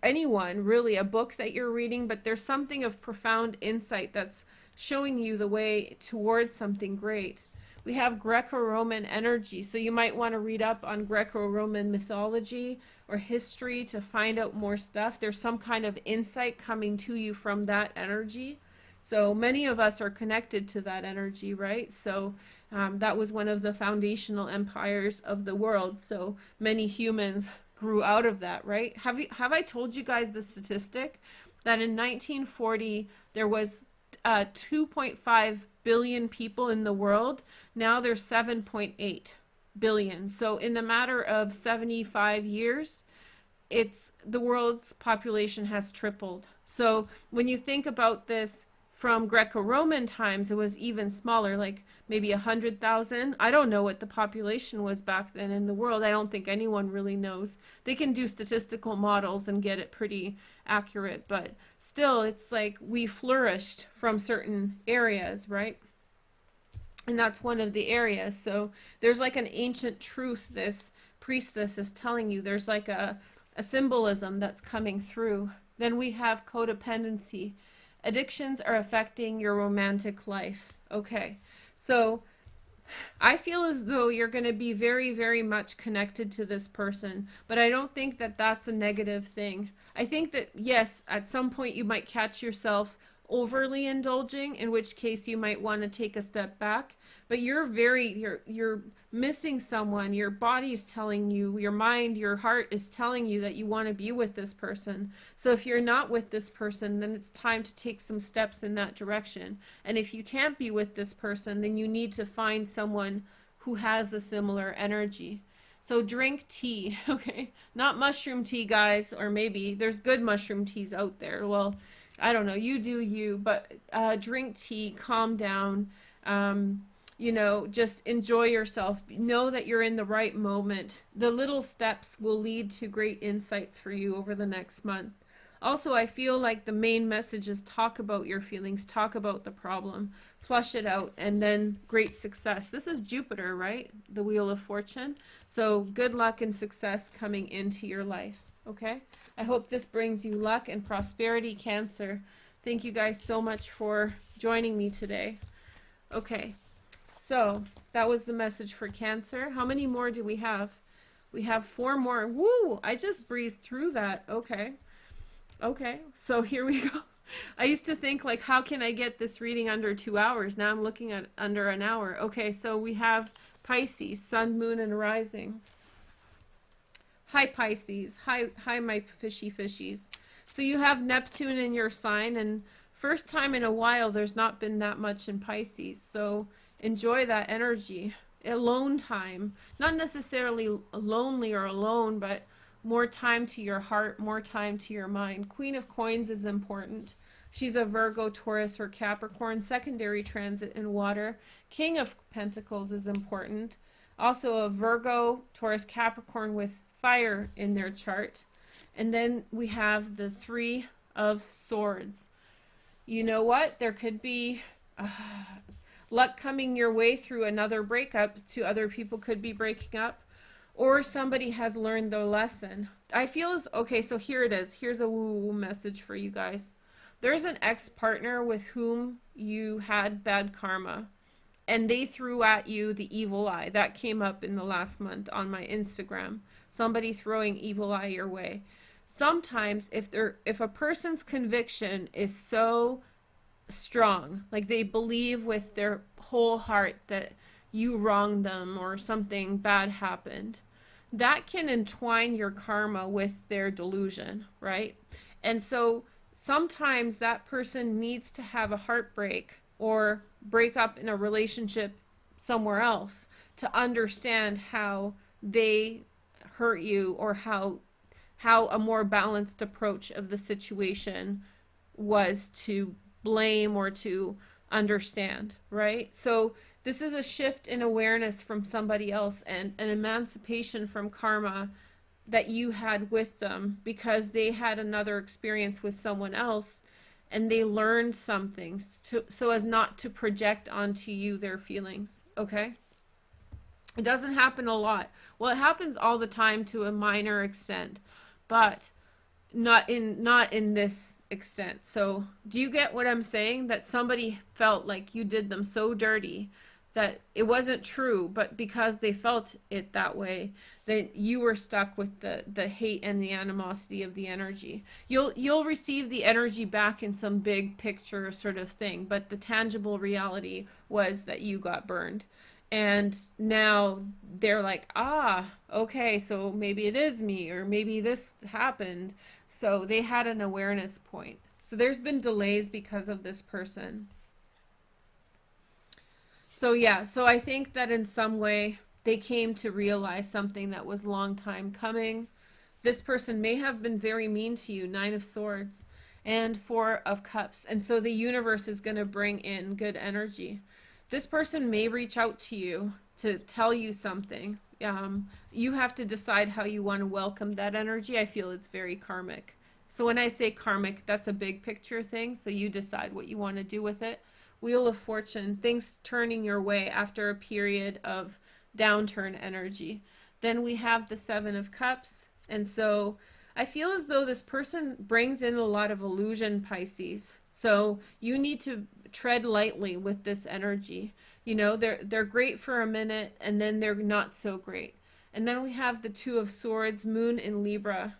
anyone, really, a book that you're reading, but there's something of profound insight that's showing you the way towards something great. We have Greco-Roman energy, so you might want to read up on Greco-Roman mythology or history to find out more stuff. There's some kind of insight coming to you from that energy. So many of us are connected to that energy, right? So that was one of the foundational empires of the world. So many humans grew out of that, right? Have I told you guys the statistic that in 1940 there was 2.5 billion people in the world? Now there's 7.8 billion. So in the matter of 75 years, the world's population has tripled. So when you think about this, from Greco-Roman times, it was even smaller, like maybe 100,000. I don't know what the population was back then in the world. I don't think anyone really knows. They can do statistical models and get it pretty accurate, but still, it's like we flourished from certain areas, right? And that's one of the areas. So there's like an ancient truth this priestess is telling you. There's like a symbolism that's coming through. Then we have codependency. Addictions are affecting your romantic life. Okay, so I feel as though you're going to be very, very much connected to this person, but I don't think that that's a negative thing. I think that, yes, at some point you might catch yourself overly indulging, in which case you might want to take a step back, but you're missing someone. Your body's telling you, your mind, your heart is telling you that you want to be with this person. So if you're not with this person, then it's time to take some steps in that direction. And if you can't be with this person, then you need to find someone who has a similar energy. So drink tea, okay? Not mushroom tea, guys, or maybe there's good mushroom teas out there. Well, I don't know, you do you, but drink tea, calm down, you know, just enjoy yourself. Know that you're in the right moment. The little steps will lead to great insights for you over the next month. Also, I feel like the main message is talk about your feelings, talk about the problem, flush it out, and then great success. This is Jupiter, right? The Wheel of Fortune. So good luck and success coming into your life, okay? I hope this brings you luck and prosperity, Cancer. Thank you guys so much for joining me today. Okay, so that was the message for Cancer. How many more do we have? We have 4 more. Woo! I just breezed through that. Okay. Okay, so here we go. I used to think, like, how can I get this reading under 2 hours? Now I'm looking at under an hour. Okay, so we have Pisces, Sun, Moon, and Rising. Hi, Pisces. Hi, my fishies. So you have Neptune in your sign, and first time in a while there's not been that much in Pisces. So enjoy that energy. Alone time. Not necessarily lonely or alone, but more time to your heart, more time to your mind. Queen of Coins is important. She's a Virgo, Taurus, or Capricorn. Secondary transit in water. King of Pentacles is important. Also a Virgo, Taurus, Capricorn with fire in their chart. And then we have the 3 of Swords. You know what? There could be luck coming your way through another breakup. 2 other people could be breaking up. Or somebody has learned their lesson. I feel as, okay, so here it is. Here's a woo-woo message for you guys. There's an ex-partner with whom you had bad karma, and they threw at you the evil eye. That came up in the last month on my Instagram. Somebody throwing evil eye your way. Sometimes if a person's conviction is so strong, like they believe with their whole heart that you wronged them or something bad happened, that can entwine your karma with their delusion, right? And so sometimes that person needs to have a heartbreak or break up in a relationship somewhere else to understand how they hurt you, or how a more balanced approach of the situation was to blame or to understand, right? So this is a shift in awareness from somebody else and an emancipation from karma that you had with them because they had another experience with someone else and they learned something so as not to project onto you their feelings, okay? It doesn't happen a lot. Well, it happens all the time to a minor extent, but not in this extent. So do you get what I'm saying? That somebody felt like you did them so dirty that it wasn't true, but because they felt it that way, that you were stuck with the hate and the animosity of the energy. You'll receive the energy back in some big picture sort of thing, but the tangible reality was that you got burned. And now they're like, okay, so maybe it is me, or maybe this happened. So they had an awareness point. So there's been delays because of this person. So yeah, so I think that in some way they came to realize something that was a long time coming. This person may have been very mean to you, 9 of Swords and 4 of Cups. And so the universe is going to bring in good energy. This person may reach out to you to tell you something. You have to decide how you want to welcome that energy. I feel it's very karmic. So when I say karmic, that's a big picture thing. So you decide what you want to do with it. Wheel of Fortune, things turning your way after a period of downturn energy. Then we have the 7 of Cups. And so I feel as though this person brings in a lot of illusion, Pisces. So you need to tread lightly with this energy. You know, they're great for a minute and then they're not so great. And then we have the 2 of Swords, Moon in Libra.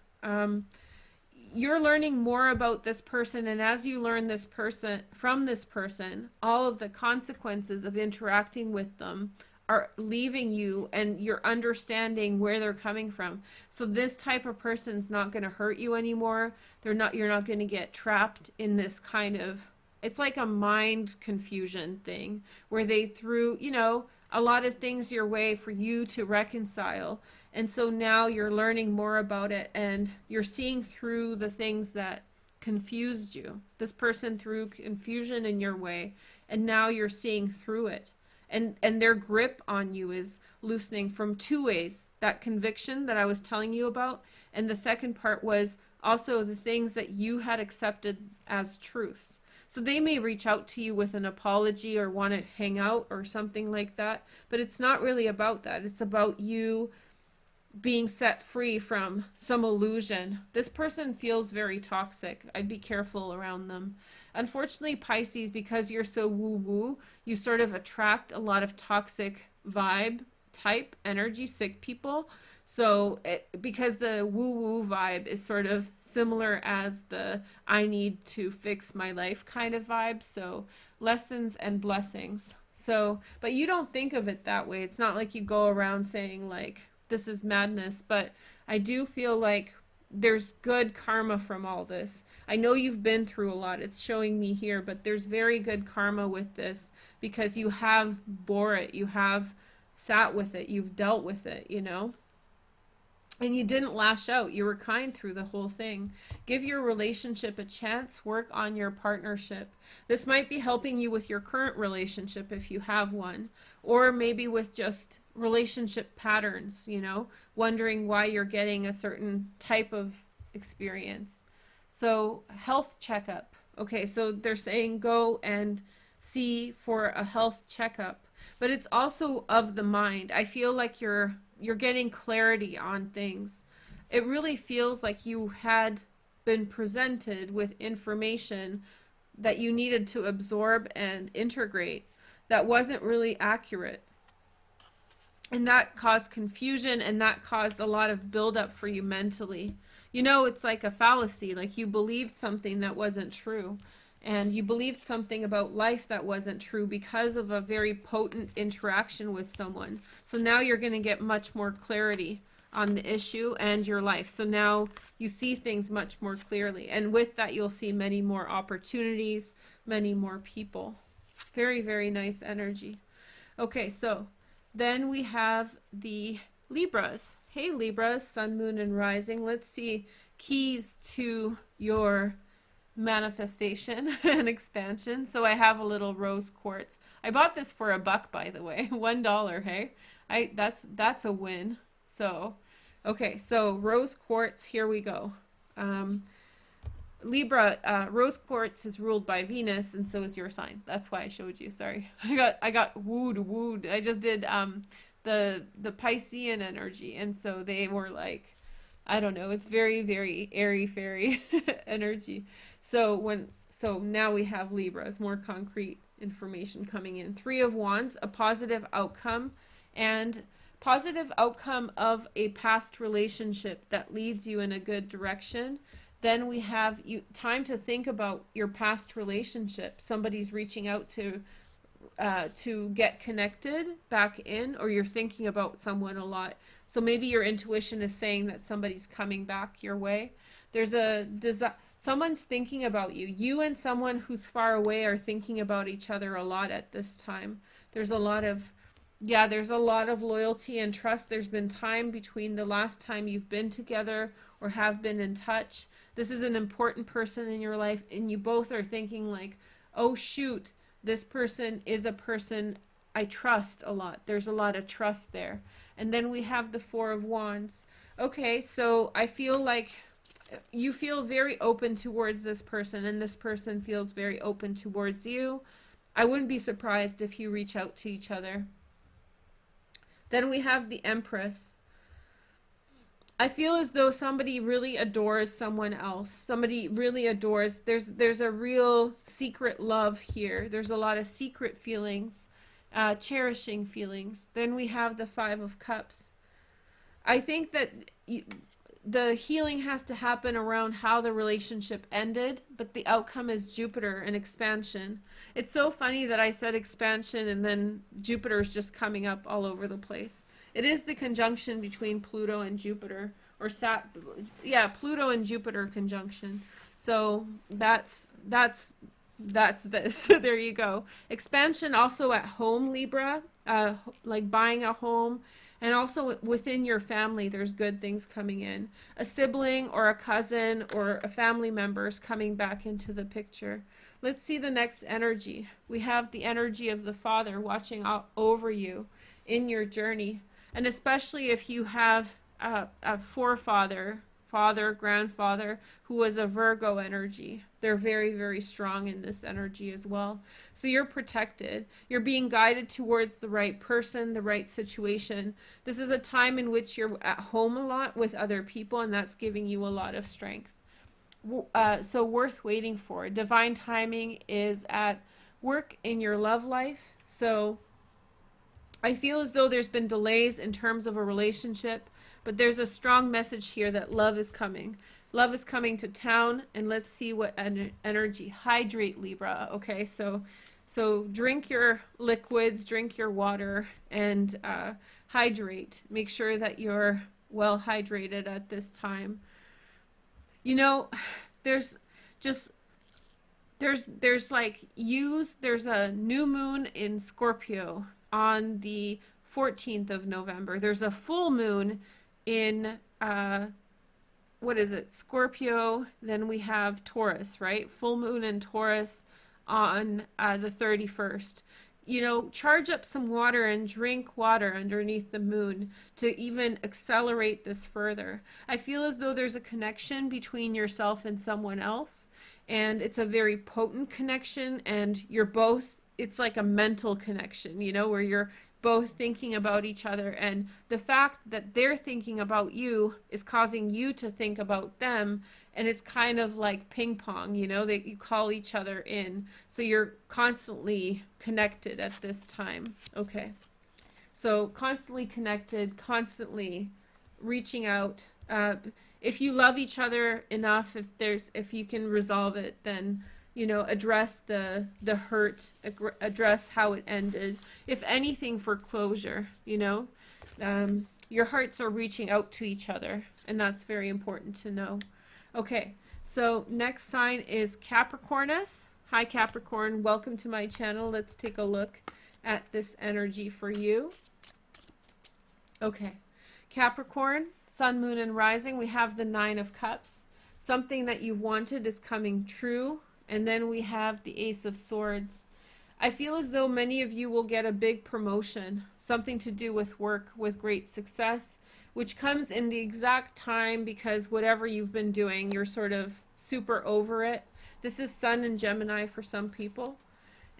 You're learning more about this person, and as you learn this person from this person, all of the consequences of interacting with them are leaving you, and you're understanding where they're coming from. So this type of person's not going to hurt you anymore. You're not going to get trapped in this kind of, it's like a mind confusion thing where they threw, you know, a lot of things your way for you to reconcile. And so now you're learning more about it, and you're seeing through the things that confused you. This person threw confusion in your way, and now you're seeing through it. And their grip on you is loosening from two ways. That conviction that I was telling you about, and the second part was also the things that you had accepted as truths. So they may reach out to you with an apology or want to hang out or something like that, but it's not really about that. It's about you being set free from some illusion. This person feels very toxic. I'd be careful around them. Unfortunately, Pisces, because you're so woo-woo, you sort of attract a lot of toxic vibe type energy, sick people. So because the woo-woo vibe is sort of similar as the I need to fix my life kind of vibe. So lessons and blessings. So, but you don't think of it that way. It's not like you go around saying like, this is madness, but I do feel like there's good karma from all this. I know you've been through a lot. It's showing me here, but there's very good karma with this because you have bore it. You have sat with it. You've dealt with it, you know? And you didn't lash out. You were kind through the whole thing. Give your relationship a chance. Work on your partnership. This might be helping you with your current relationship if you have one, or maybe with just relationship patterns, you know, wondering why you're getting a certain type of experience. So health checkup. Okay, so they're saying go and see for a health checkup, but it's also of the mind. I feel like you're getting clarity on things. It really feels like you had been presented with information that you needed to absorb and integrate that wasn't really accurate. And that caused confusion, and that caused a lot of buildup for you mentally. You know, it's like a fallacy, like you believed something that wasn't true. And you believed something about life that wasn't true because of a very potent interaction with someone. So now you're going to get much more clarity on the issue and your life. So now you see things much more clearly. And with that, you'll see many more opportunities, many more people. Very, very nice energy. Okay, so then we have the Libras. Hey, Libras, Sun, Moon, and Rising. Let's see keys to your manifestation and expansion. So I have a little rose quartz. I bought this for $1, by the way. $1, hey? That's a win. So, okay, so rose quartz, here we go. Libra, rose quartz is ruled by Venus, and so is your sign. That's why I showed you. Sorry, I got wooed. I just did the Piscean energy, and so they were like, I don't know. It's very, very airy fairy energy. So now we have Libras, more concrete information coming in. 3 of Wands, a positive outcome, and positive outcome of a past relationship that leads you in a good direction. Then we have time to think about your past relationship. Somebody's reaching out to get connected back in, or you're thinking about someone a lot. So maybe your intuition is saying that somebody's coming back your way. There's someone's thinking about you. You and someone who's far away are thinking about each other a lot at this time. There's a lot of loyalty and trust. There's been time between the last time you've been together or have been in touch. This is an important person in your life, and you both are thinking like, oh shoot, this person is a person I trust a lot. There's a lot of trust there. And then we have the 4 of Wands. Okay, so I feel like you feel very open towards this person, and this person feels very open towards you. I wouldn't be surprised if you reach out to each other. Then we have the Empress. I feel as though somebody really adores someone else. Somebody really adores. There's a real secret love here. There's a lot of secret feelings, cherishing feelings. Then we have the 5 of Cups. I think that the healing has to happen around how the relationship ended, but the outcome is Jupiter and expansion. It's so funny that I said expansion and then Jupiter's just coming up all over the place. It is the conjunction between Pluto and Jupiter, or Pluto and Jupiter conjunction. So that's That's this. There you go. Expansion also at home, Libra, like buying a home, and also within your family, there's good things coming in. A sibling or a cousin or a family member is coming back into the picture. Let's see the next energy. We have the energy of the Father watching out over you in your journey. And especially if you have a forefather, father, grandfather, who was a Virgo energy. They're very, very strong in this energy as well. So you're protected. You're being guided towards the right person, the right situation. This is a time in which you're at home a lot with other people, and that's giving you a lot of strength. So worth waiting for. Divine timing is at work in your love life. So I feel as though there's been delays in terms of a relationship, but there's a strong message here that love is coming. Love is coming to town, and let's see what energy. Hydrate, Libra. Okay, so drink your liquids, drink your water, and hydrate. Make sure that you're well hydrated at this time. You know, there's a new moon in Scorpio on the 14th of November. There's a full moon in what is it? Scorpio. Then we have Taurus, right? Full moon in Taurus on the 31st. You know, charge up some water and drink water underneath the moon to even accelerate this further. I feel as though there's a connection between yourself and someone else, and it's a very potent connection, and you're both, it's like a mental connection, you know, where you're both thinking about each other, and the fact that they're thinking about you is causing you to think about them, and it's kind of like ping pong, you know, that you call each other in, so you're constantly connected at this time. Okay, so constantly connected, constantly reaching out. If you love each other enough, if you can resolve it, then, you know, address the hurt, address how it ended. If anything, for closure, you know, your hearts are reaching out to each other, and that's very important to know. Okay, so next sign is Capricornus. Hi Capricorn, welcome to my channel. Let's take a look at this energy for you. Okay, Capricorn, Sun, Moon, and Rising. We have the Nine of Cups. Something that you've wanted is coming true. And then we have the Ace of Swords. I feel as though many of you will get a big promotion, something to do with work, with great success, which comes in the exact time because whatever you've been doing, you're sort of super over it. This is Sun and Gemini for some people.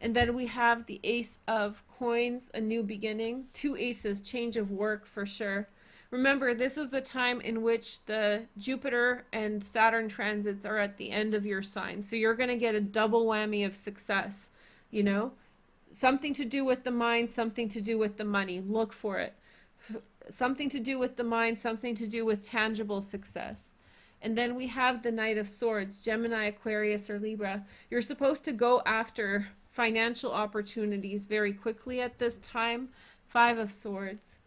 And then we have the Ace of Coins, a new beginning. Two aces, change of work for sure. Remember, this is the time in which the Jupiter and Saturn transits are at the end of your sign. So you're going to get a double whammy of success, you know? Something to do with the mind, something to do with the money. Look for it. Something to do with the mind, something to do with tangible success. And then we have the Knight of Swords, Gemini, Aquarius, or Libra. You're supposed to go after financial opportunities very quickly at this time. Five of Swords.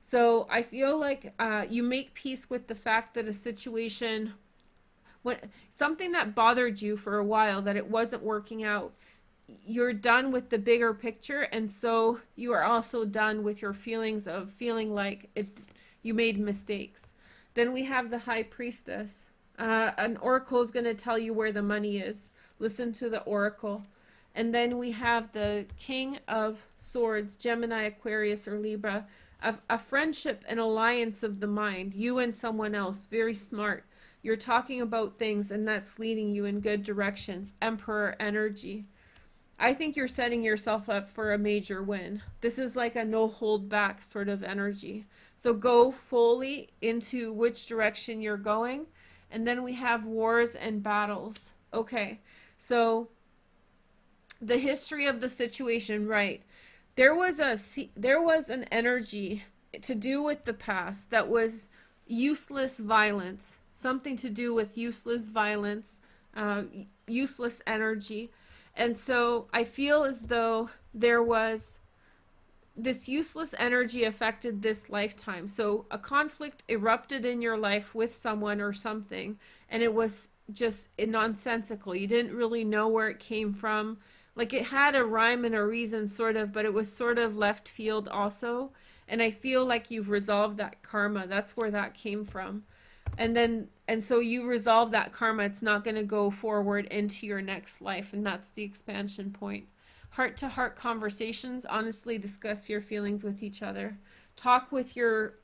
So I feel like you make peace with the fact that a situation, something that bothered you for a while, that it wasn't working out, you're done with the bigger picture, and so you are also done with your feelings of feeling like you made mistakes. Then we have the High Priestess. An oracle is going to tell you where the money is. Listen to the oracle. And then we have the King of Swords, Gemini, Aquarius, or Libra. A friendship, an alliance of the mind, you and someone else, very smart. You're talking about things, and that's leading you in good directions. Emperor energy. I think you're setting yourself up for a major win. This is like a no hold back sort of energy. So go fully into which direction you're going. And then we have wars and battles. Okay, so the history of the situation, right? There was an energy to do with the past that was useless violence, something to do with useless violence, useless energy. And so I feel as though there was this useless energy affected this lifetime. So a conflict erupted in your life with someone or something, and it was just nonsensical. You didn't really know where it came from. Like, it had a rhyme and a reason, sort of, but it was sort of left field also. And I feel like you've resolved that karma. That's where that came from. And so you resolve that karma. It's not going to go forward into your next life. And that's the expansion point. Heart-to-heart conversations. Honestly discuss your feelings with each other. Talk with your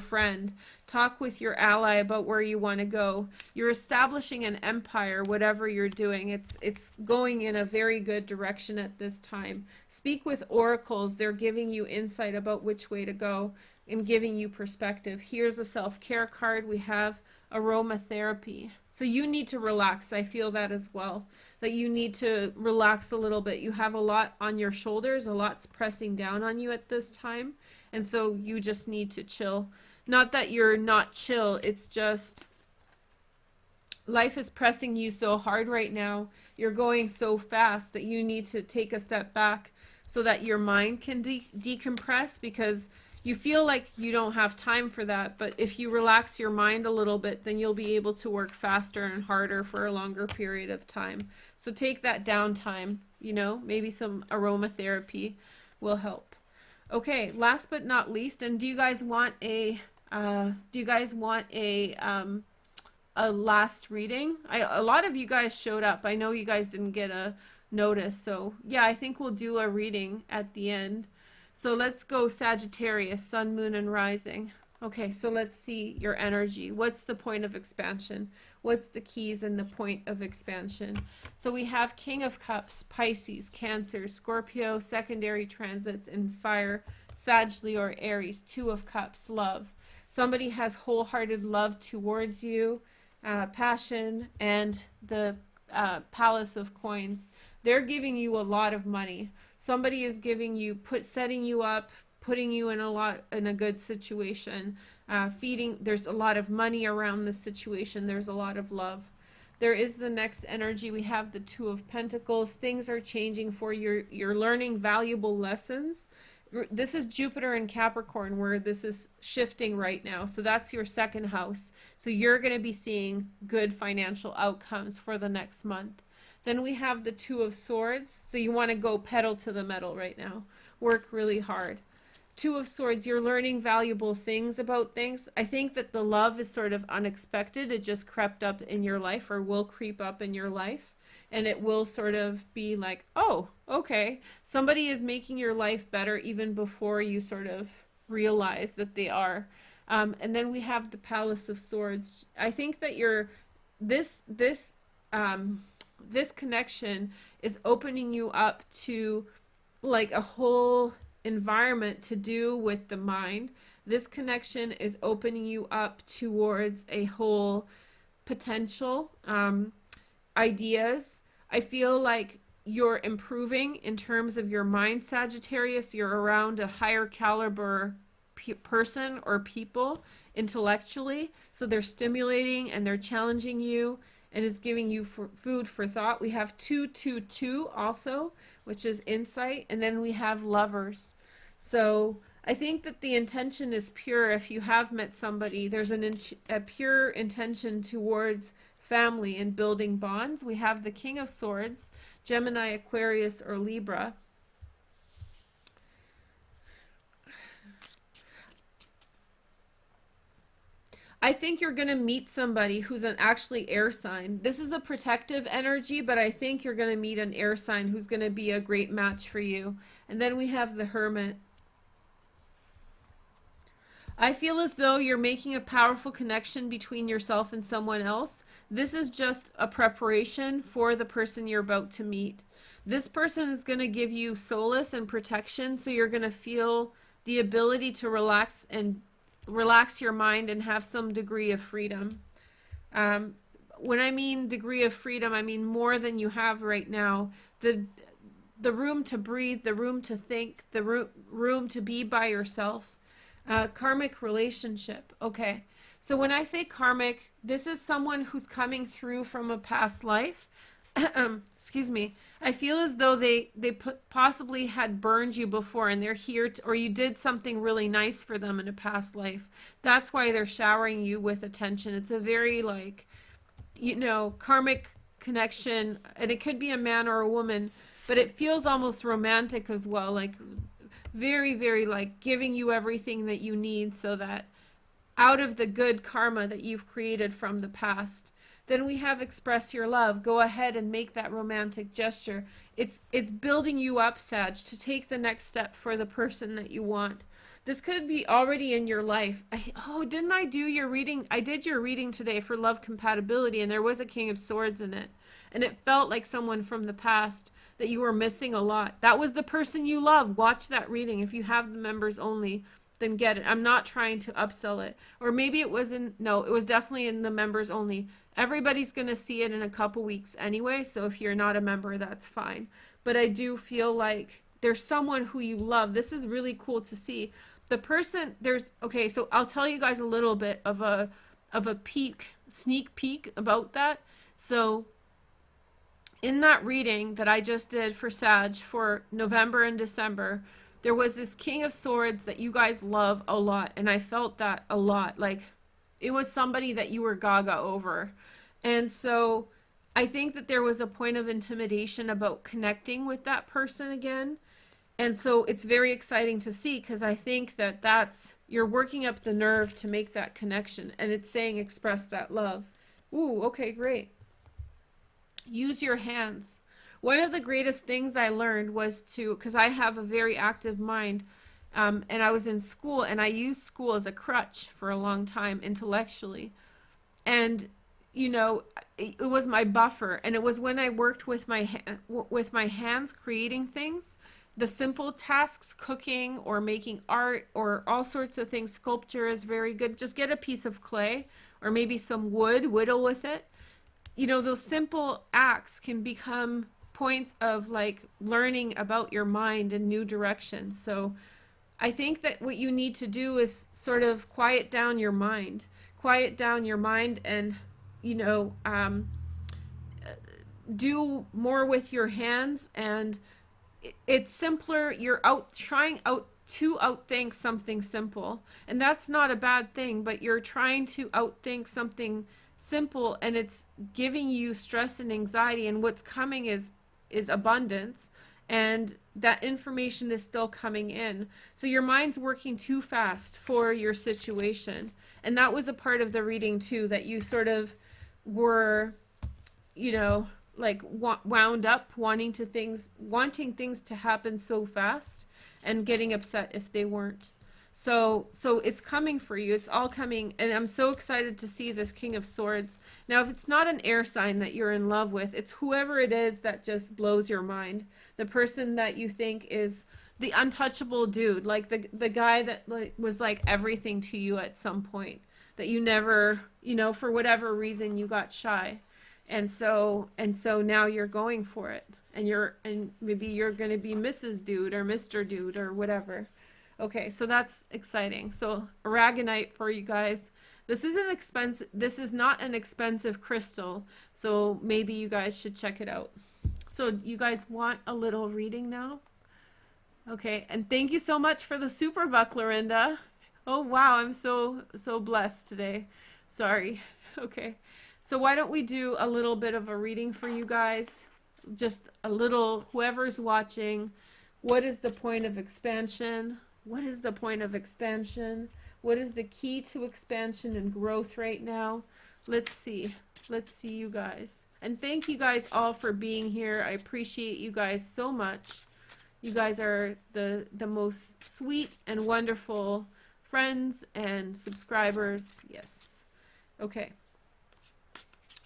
friend. Talk with your ally about where you want to go. You're establishing an empire, whatever you're doing. It's going in a very good direction at this time. Speak with oracles. They're giving you insight about which way to go and giving you perspective. Here's a self-care card. We have aromatherapy. So you need to relax. I feel that as well. That you need to relax a little bit. You have a lot on your shoulders. A lot's pressing down on you at this time. And so you just need to chill. Not that you're not chill. It's just life is pressing you so hard right now. You're going so fast that you need to take a step back so that your mind can decompress, because you feel like you don't have time for that. But if you relax your mind a little bit, then you'll be able to work faster and harder for a longer period of time. So take that downtime, you know, maybe some aromatherapy will help. Okay, last but not least, and do you guys want a last reading? A lot of you guys showed up. I know you guys didn't get a notice, so yeah, I think we'll do a reading at the end. So let's go Sagittarius, Sun, Moon, and Rising. Okay, so let's see your energy. What's the point of expansion? What's the keys and the point of expansion? So we have King of Cups, Pisces, Cancer, Scorpio, secondary transits in fire, Sag, Leo, or Aries. Two of Cups, love. Somebody has wholehearted love towards you, passion, and the Palace of Coins. They're giving you a lot of money. Somebody is giving you, setting you up, putting you in a good situation, there's a lot of money around this situation. There's a lot of love. There is the next energy. We have the Two of Pentacles. Things are changing for you. You're learning valuable lessons. This is Jupiter and Capricorn, where this is shifting right now. So that's your second house. So you're going to be seeing good financial outcomes for the next month. Then we have the Two of Swords. So you want to go pedal to the metal right now. Work really hard. Two of Swords, you're learning valuable things about things. I think that the love is sort of unexpected. It just crept up in your life, or will creep up in your life. And it will sort of be like, oh, okay. Somebody is making your life better even before you sort of realize that they are. And then we have the Palace of Swords. I think that this connection is opening you up to like a whole environment to do with the mind. This connection is opening you up towards a whole potential ideas. I feel like you're improving in terms of your mind, Sagittarius. You're around a higher caliber person or people intellectually. So they're stimulating and they're challenging you, and it's giving you food for thought. We have 222 also, which is insight. And then we have Lovers. So I think that the intention is pure. If you have met somebody, there's a pure intention towards family and building bonds. We have the King of Swords, Gemini, Aquarius, or Libra. I think you're going to meet somebody who's an actually air sign. This is a protective energy, but I think you're going to meet an air sign who's going to be a great match for you. And then we have the Hermit. I feel as though you're making a powerful connection between yourself and someone else. This is just a preparation for the person you're about to meet. This person is going to give you solace and protection, so you're going to feel the ability to relax your mind and have some degree of freedom. When I mean degree of freedom, I mean more than you have right now. The room to breathe, the room to think, the room to be by yourself. Karmic relationship. Okay. So when I say karmic, this is someone who's coming through from a past life. excuse me, I feel as though they possibly had burned you before, and they're here to, or you did something really nice for them in a past life. That's why they're showering you with attention. It's a very, like, you know, karmic connection, and it could be a man or a woman, but it feels almost romantic as well, like very, very, like giving you everything that you need so that out of the good karma that you've created from the past. Then we have express your love. Go ahead and make that romantic gesture. It's building you up, Sag, to take the next step for the person that you want. This could be already in your life. Didn't I do your reading? I did your reading today for love compatibility, and there was a King of Swords in it. And it felt like someone from the past that you were missing a lot. That was the person you love. Watch that reading. If you have the members only, then get it. I'm not trying to upsell it. Or maybe it was in, no, it was definitely in the members only. Everybody's going to see it in a couple weeks anyway, so if you're not a member, that's fine. But I do feel like there's someone who you love. This is really cool to see. The person, okay, so I'll tell you guys a little bit of a sneak peek about that. So in that reading that I just did for Sag for November and December, there was this King of Swords that you guys love a lot, and I felt that a lot. Like, it was somebody that you were gaga over. And so I think that there was a point of intimidation about connecting with that person again. And so it's very exciting to see, because I think that you're working up the nerve to make that connection, and it's saying express that love. Ooh, okay, great. Use your hands. One of the greatest things I learned was because I have a very active mind, and I was in school, and I used school as a crutch for a long time intellectually. And, you know, it was my buffer. And it was when I worked with my hands creating things, the simple tasks, cooking or making art or all sorts of things. Sculpture is very good. Just get a piece of clay or maybe some wood, whittle with it. You know, those simple acts can become points of like learning about your mind in new directions. So I think that what you need to do is sort of quiet down your mind and, you know, do more with your hands. And it's simpler. You're trying to outthink something simple, and that's not a bad thing, but you're trying to outthink something simple, and it's giving you stress and anxiety, and what's coming is abundance, and that information is still coming in. So your mind's working too fast for your situation. And that was a part of the reading too, that you sort of were, you know, like wound up wanting things to happen so fast and getting upset if they weren't. So it's coming for you. It's all coming. And I'm so excited to see this King of Swords. Now, if it's not an air sign that you're in love with, it's whoever it is that just blows your mind. The person that you think is the untouchable dude, like the guy that was like everything to you at some point, that you never, you know, for whatever reason you got shy. And so now you're going for it. And maybe you're going to be Mrs. Dude or Mr. Dude or whatever. Okay, so that's exciting. So aragonite for you guys. This is not an expensive crystal, so maybe you guys should check it out. So you guys want a little reading now? Okay, and thank you so much for the super buck, Lorinda. Oh wow, I'm so blessed today. Sorry. Okay. So why don't we do a little bit of a reading for you guys? Just a little, whoever's watching, what is the point of expansion? What is the point of expansion? What is the key to expansion and growth right now? Let's see. Let's see you guys. And thank you guys all for being here. I appreciate you guys so much. You guys are the most sweet and wonderful friends and subscribers. Yes. Okay.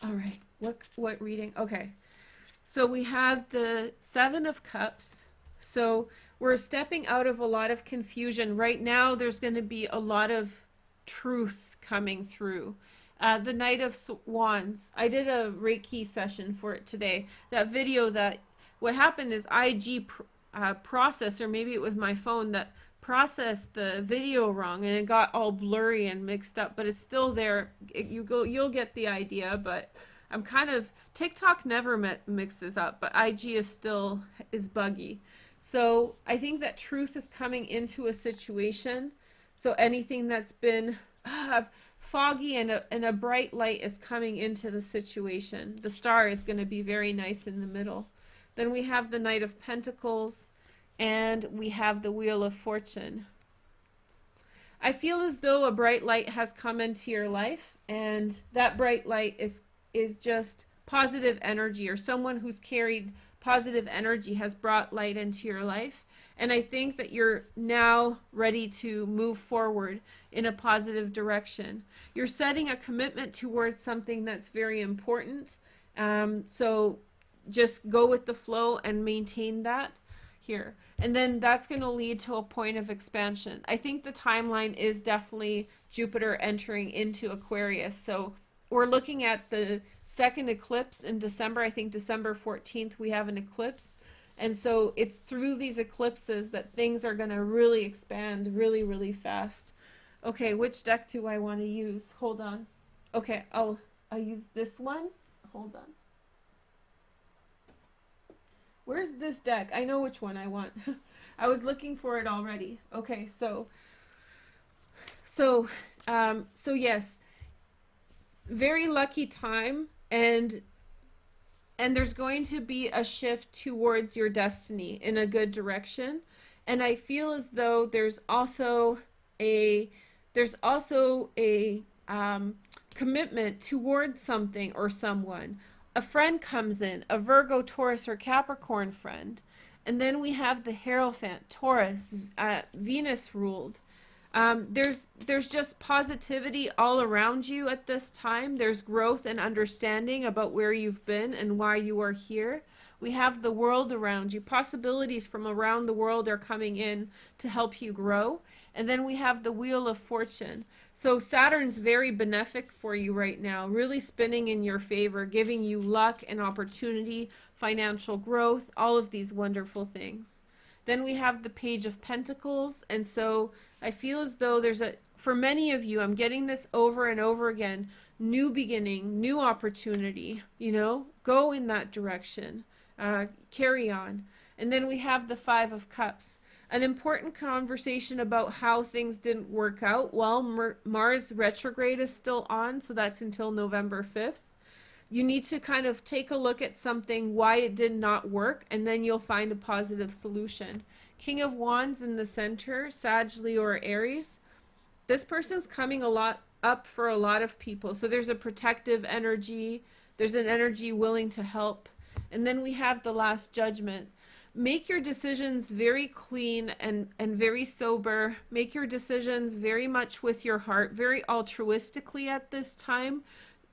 All right. What reading? Okay. So we have the Seven of Cups. So we're stepping out of a lot of confusion. Right now, there's going to be a lot of truth coming through. The Knight of Wands. I did a Reiki session for it today. That video what happened is IG processed, or maybe it was my phone that processed the video wrong, and it got all blurry and mixed up, but it's still there. You'll get the idea, but I'm kind of, TikTok never mixes up, but IG is buggy. So I think that truth is coming into a situation. So anything that's been foggy and a bright light is coming into the situation. The star is going to be very nice in the middle. Then we have the Knight of Pentacles, and we have the Wheel of Fortune. I feel as though a bright light has come into your life, and that bright light is just positive energy, or someone who's carried positive energy has brought light into your life. And I think that you're now ready to move forward in a positive direction. You're setting a commitment towards something that's very important. So just go with the flow and maintain that here. And then that's going to lead to a point of expansion. I think the timeline is definitely Jupiter entering into Aquarius. So we're looking at the second eclipse in December. I think December 14th we have an eclipse. And so it's through these eclipses that things are going to really expand really, really fast. Okay, which deck do I want to use? Hold on. Okay, I'll use this one. Hold on. Where's this deck? I know which one I want. I was looking for it already. Okay, so yes, very lucky time, and there's going to be a shift towards your destiny in a good direction. And I feel as though there's also a commitment towards something or someone. A friend comes in, a Virgo, Taurus, or Capricorn friend. And then we have the Hierophant, Taurus, Venus ruled. There's just positivity all around you at this time. There's growth and understanding about where you've been and why you are here. We have the world around you. Possibilities from around the world are coming in to help you grow. And then we have the Wheel of Fortune. So Saturn's very benefic for you right now, really spinning in your favor, giving you luck and opportunity, financial growth, all of these wonderful things. Then we have the Page of Pentacles. And so I feel as though for many of you, I'm getting this over and over again, new beginning, new opportunity, go in that direction, carry on. And then we have the Five of Cups. An important conversation about how things didn't work out. Well, Mars retrograde is still on, so that's until November 5th. You need to kind of take a look at something, why it did not work, and then you'll find a positive solution. King of Wands in the center, Sag, Leo, or Aries. This person's coming a lot up for a lot of people. So there's a protective energy. There's an energy willing to help. And then we have the Last Judgment. Make your decisions very clean and very sober. Make your decisions very much with your heart, very altruistically at this time.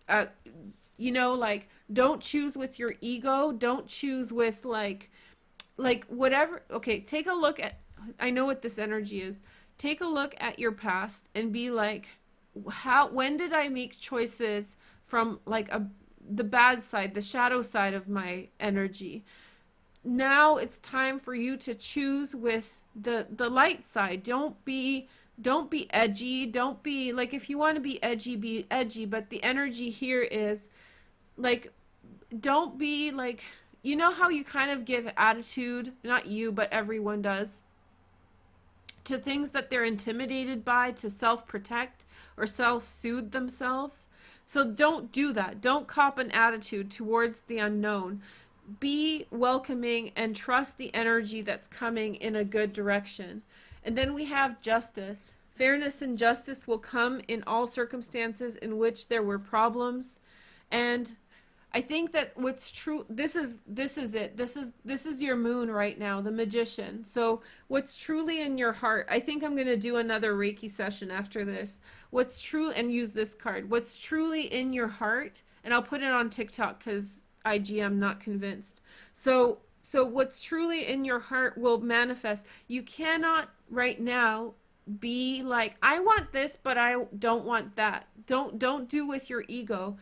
Don't choose with your ego. Don't choose with like whatever. Okay, take a look at, I know what this energy is. Take a look at your past and be like, when did I make choices from the bad side, the shadow side of my energy? Now it's time for you to choose with the light side. Don't be edgy. Don't be if you want to be edgy, but the energy here is don't be how you kind of give attitude, not you, but everyone does, to things that they're intimidated by, to self-protect or self-soothe themselves. So don't do that. Don't cop an attitude towards the unknown. Be welcoming and trust the energy that's coming in a good direction. And then we have Justice. Fairness and justice will come in all circumstances in which there were problems. And I think that what's true, this is it. This is your moon right now, the Magician. So what's truly in your heart, I think I'm going to do another Reiki session after this. What's true, and use this card. What's truly in your heart, and I'll put it on TikTok because IG, I'm not convinced. So what's truly in your heart will manifest. You cannot right now be like, I want this, but I don't want that. Don't do with your ego.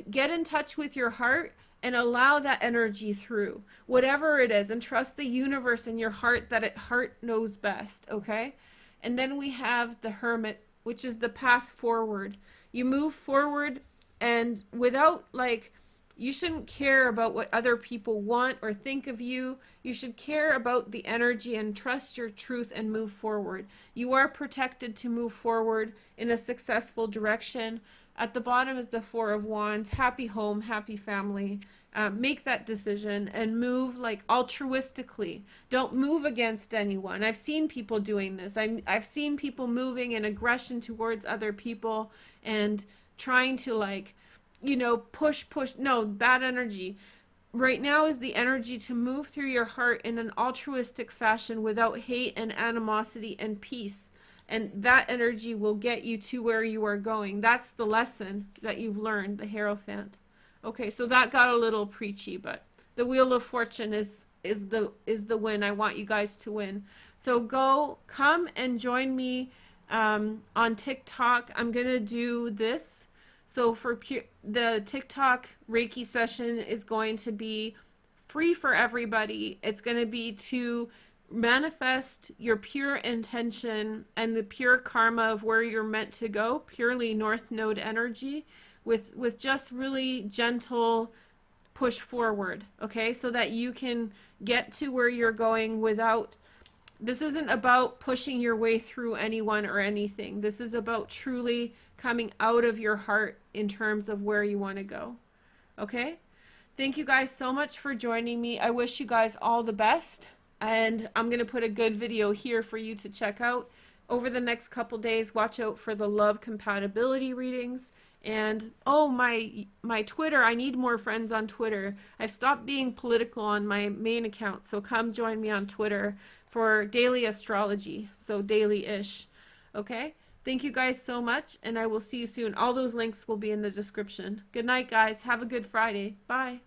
Get in touch with your heart and allow that energy through, whatever it is, and trust the universe and your heart that heart knows best, okay? And then we have the Hermit, which is the path forward. You move forward and without like, you shouldn't care about what other people want or think of you. You should care about the energy and trust your truth and move forward. You are protected to move forward in a successful direction. At the bottom is the Four of Wands. Happy home, happy family. Make that decision and move like altruistically. Don't move against anyone. I've seen people doing this. I've seen people moving in aggression towards other people and trying to like, you know, push. No, bad energy. Right now is the energy to move through your heart in an altruistic fashion without hate and animosity and peace. And that energy will get you to where you are going. That's the lesson that you've learned, the Hierophant. Okay, so that got a little preachy, but the Wheel of Fortune is the win. I want you guys to win. So come and join me on TikTok. I'm going to do this. So for the TikTok Reiki session is going to be free for everybody. It's going to be to manifest your pure intention and the pure karma of where you're meant to go, purely North Node energy, with just really gentle push forward, okay, so that you can get to where you're going without, this isn't about pushing your way through anyone or anything. This is about truly coming out of your heart in terms of where you want to go. Okay, thank you guys so much for joining me. I wish you guys all the best, and I'm going to put a good video here for you to check out over the next couple days. Watch out for the love compatibility readings. And oh, my Twitter, I need more friends on Twitter. I've stopped being political on my main account, so come join me on Twitter for daily astrology, so Dailyish. Okay, thank you guys so much, and I will see you soon. All those links will be in the description. Good night, guys. Have a good Friday. Bye.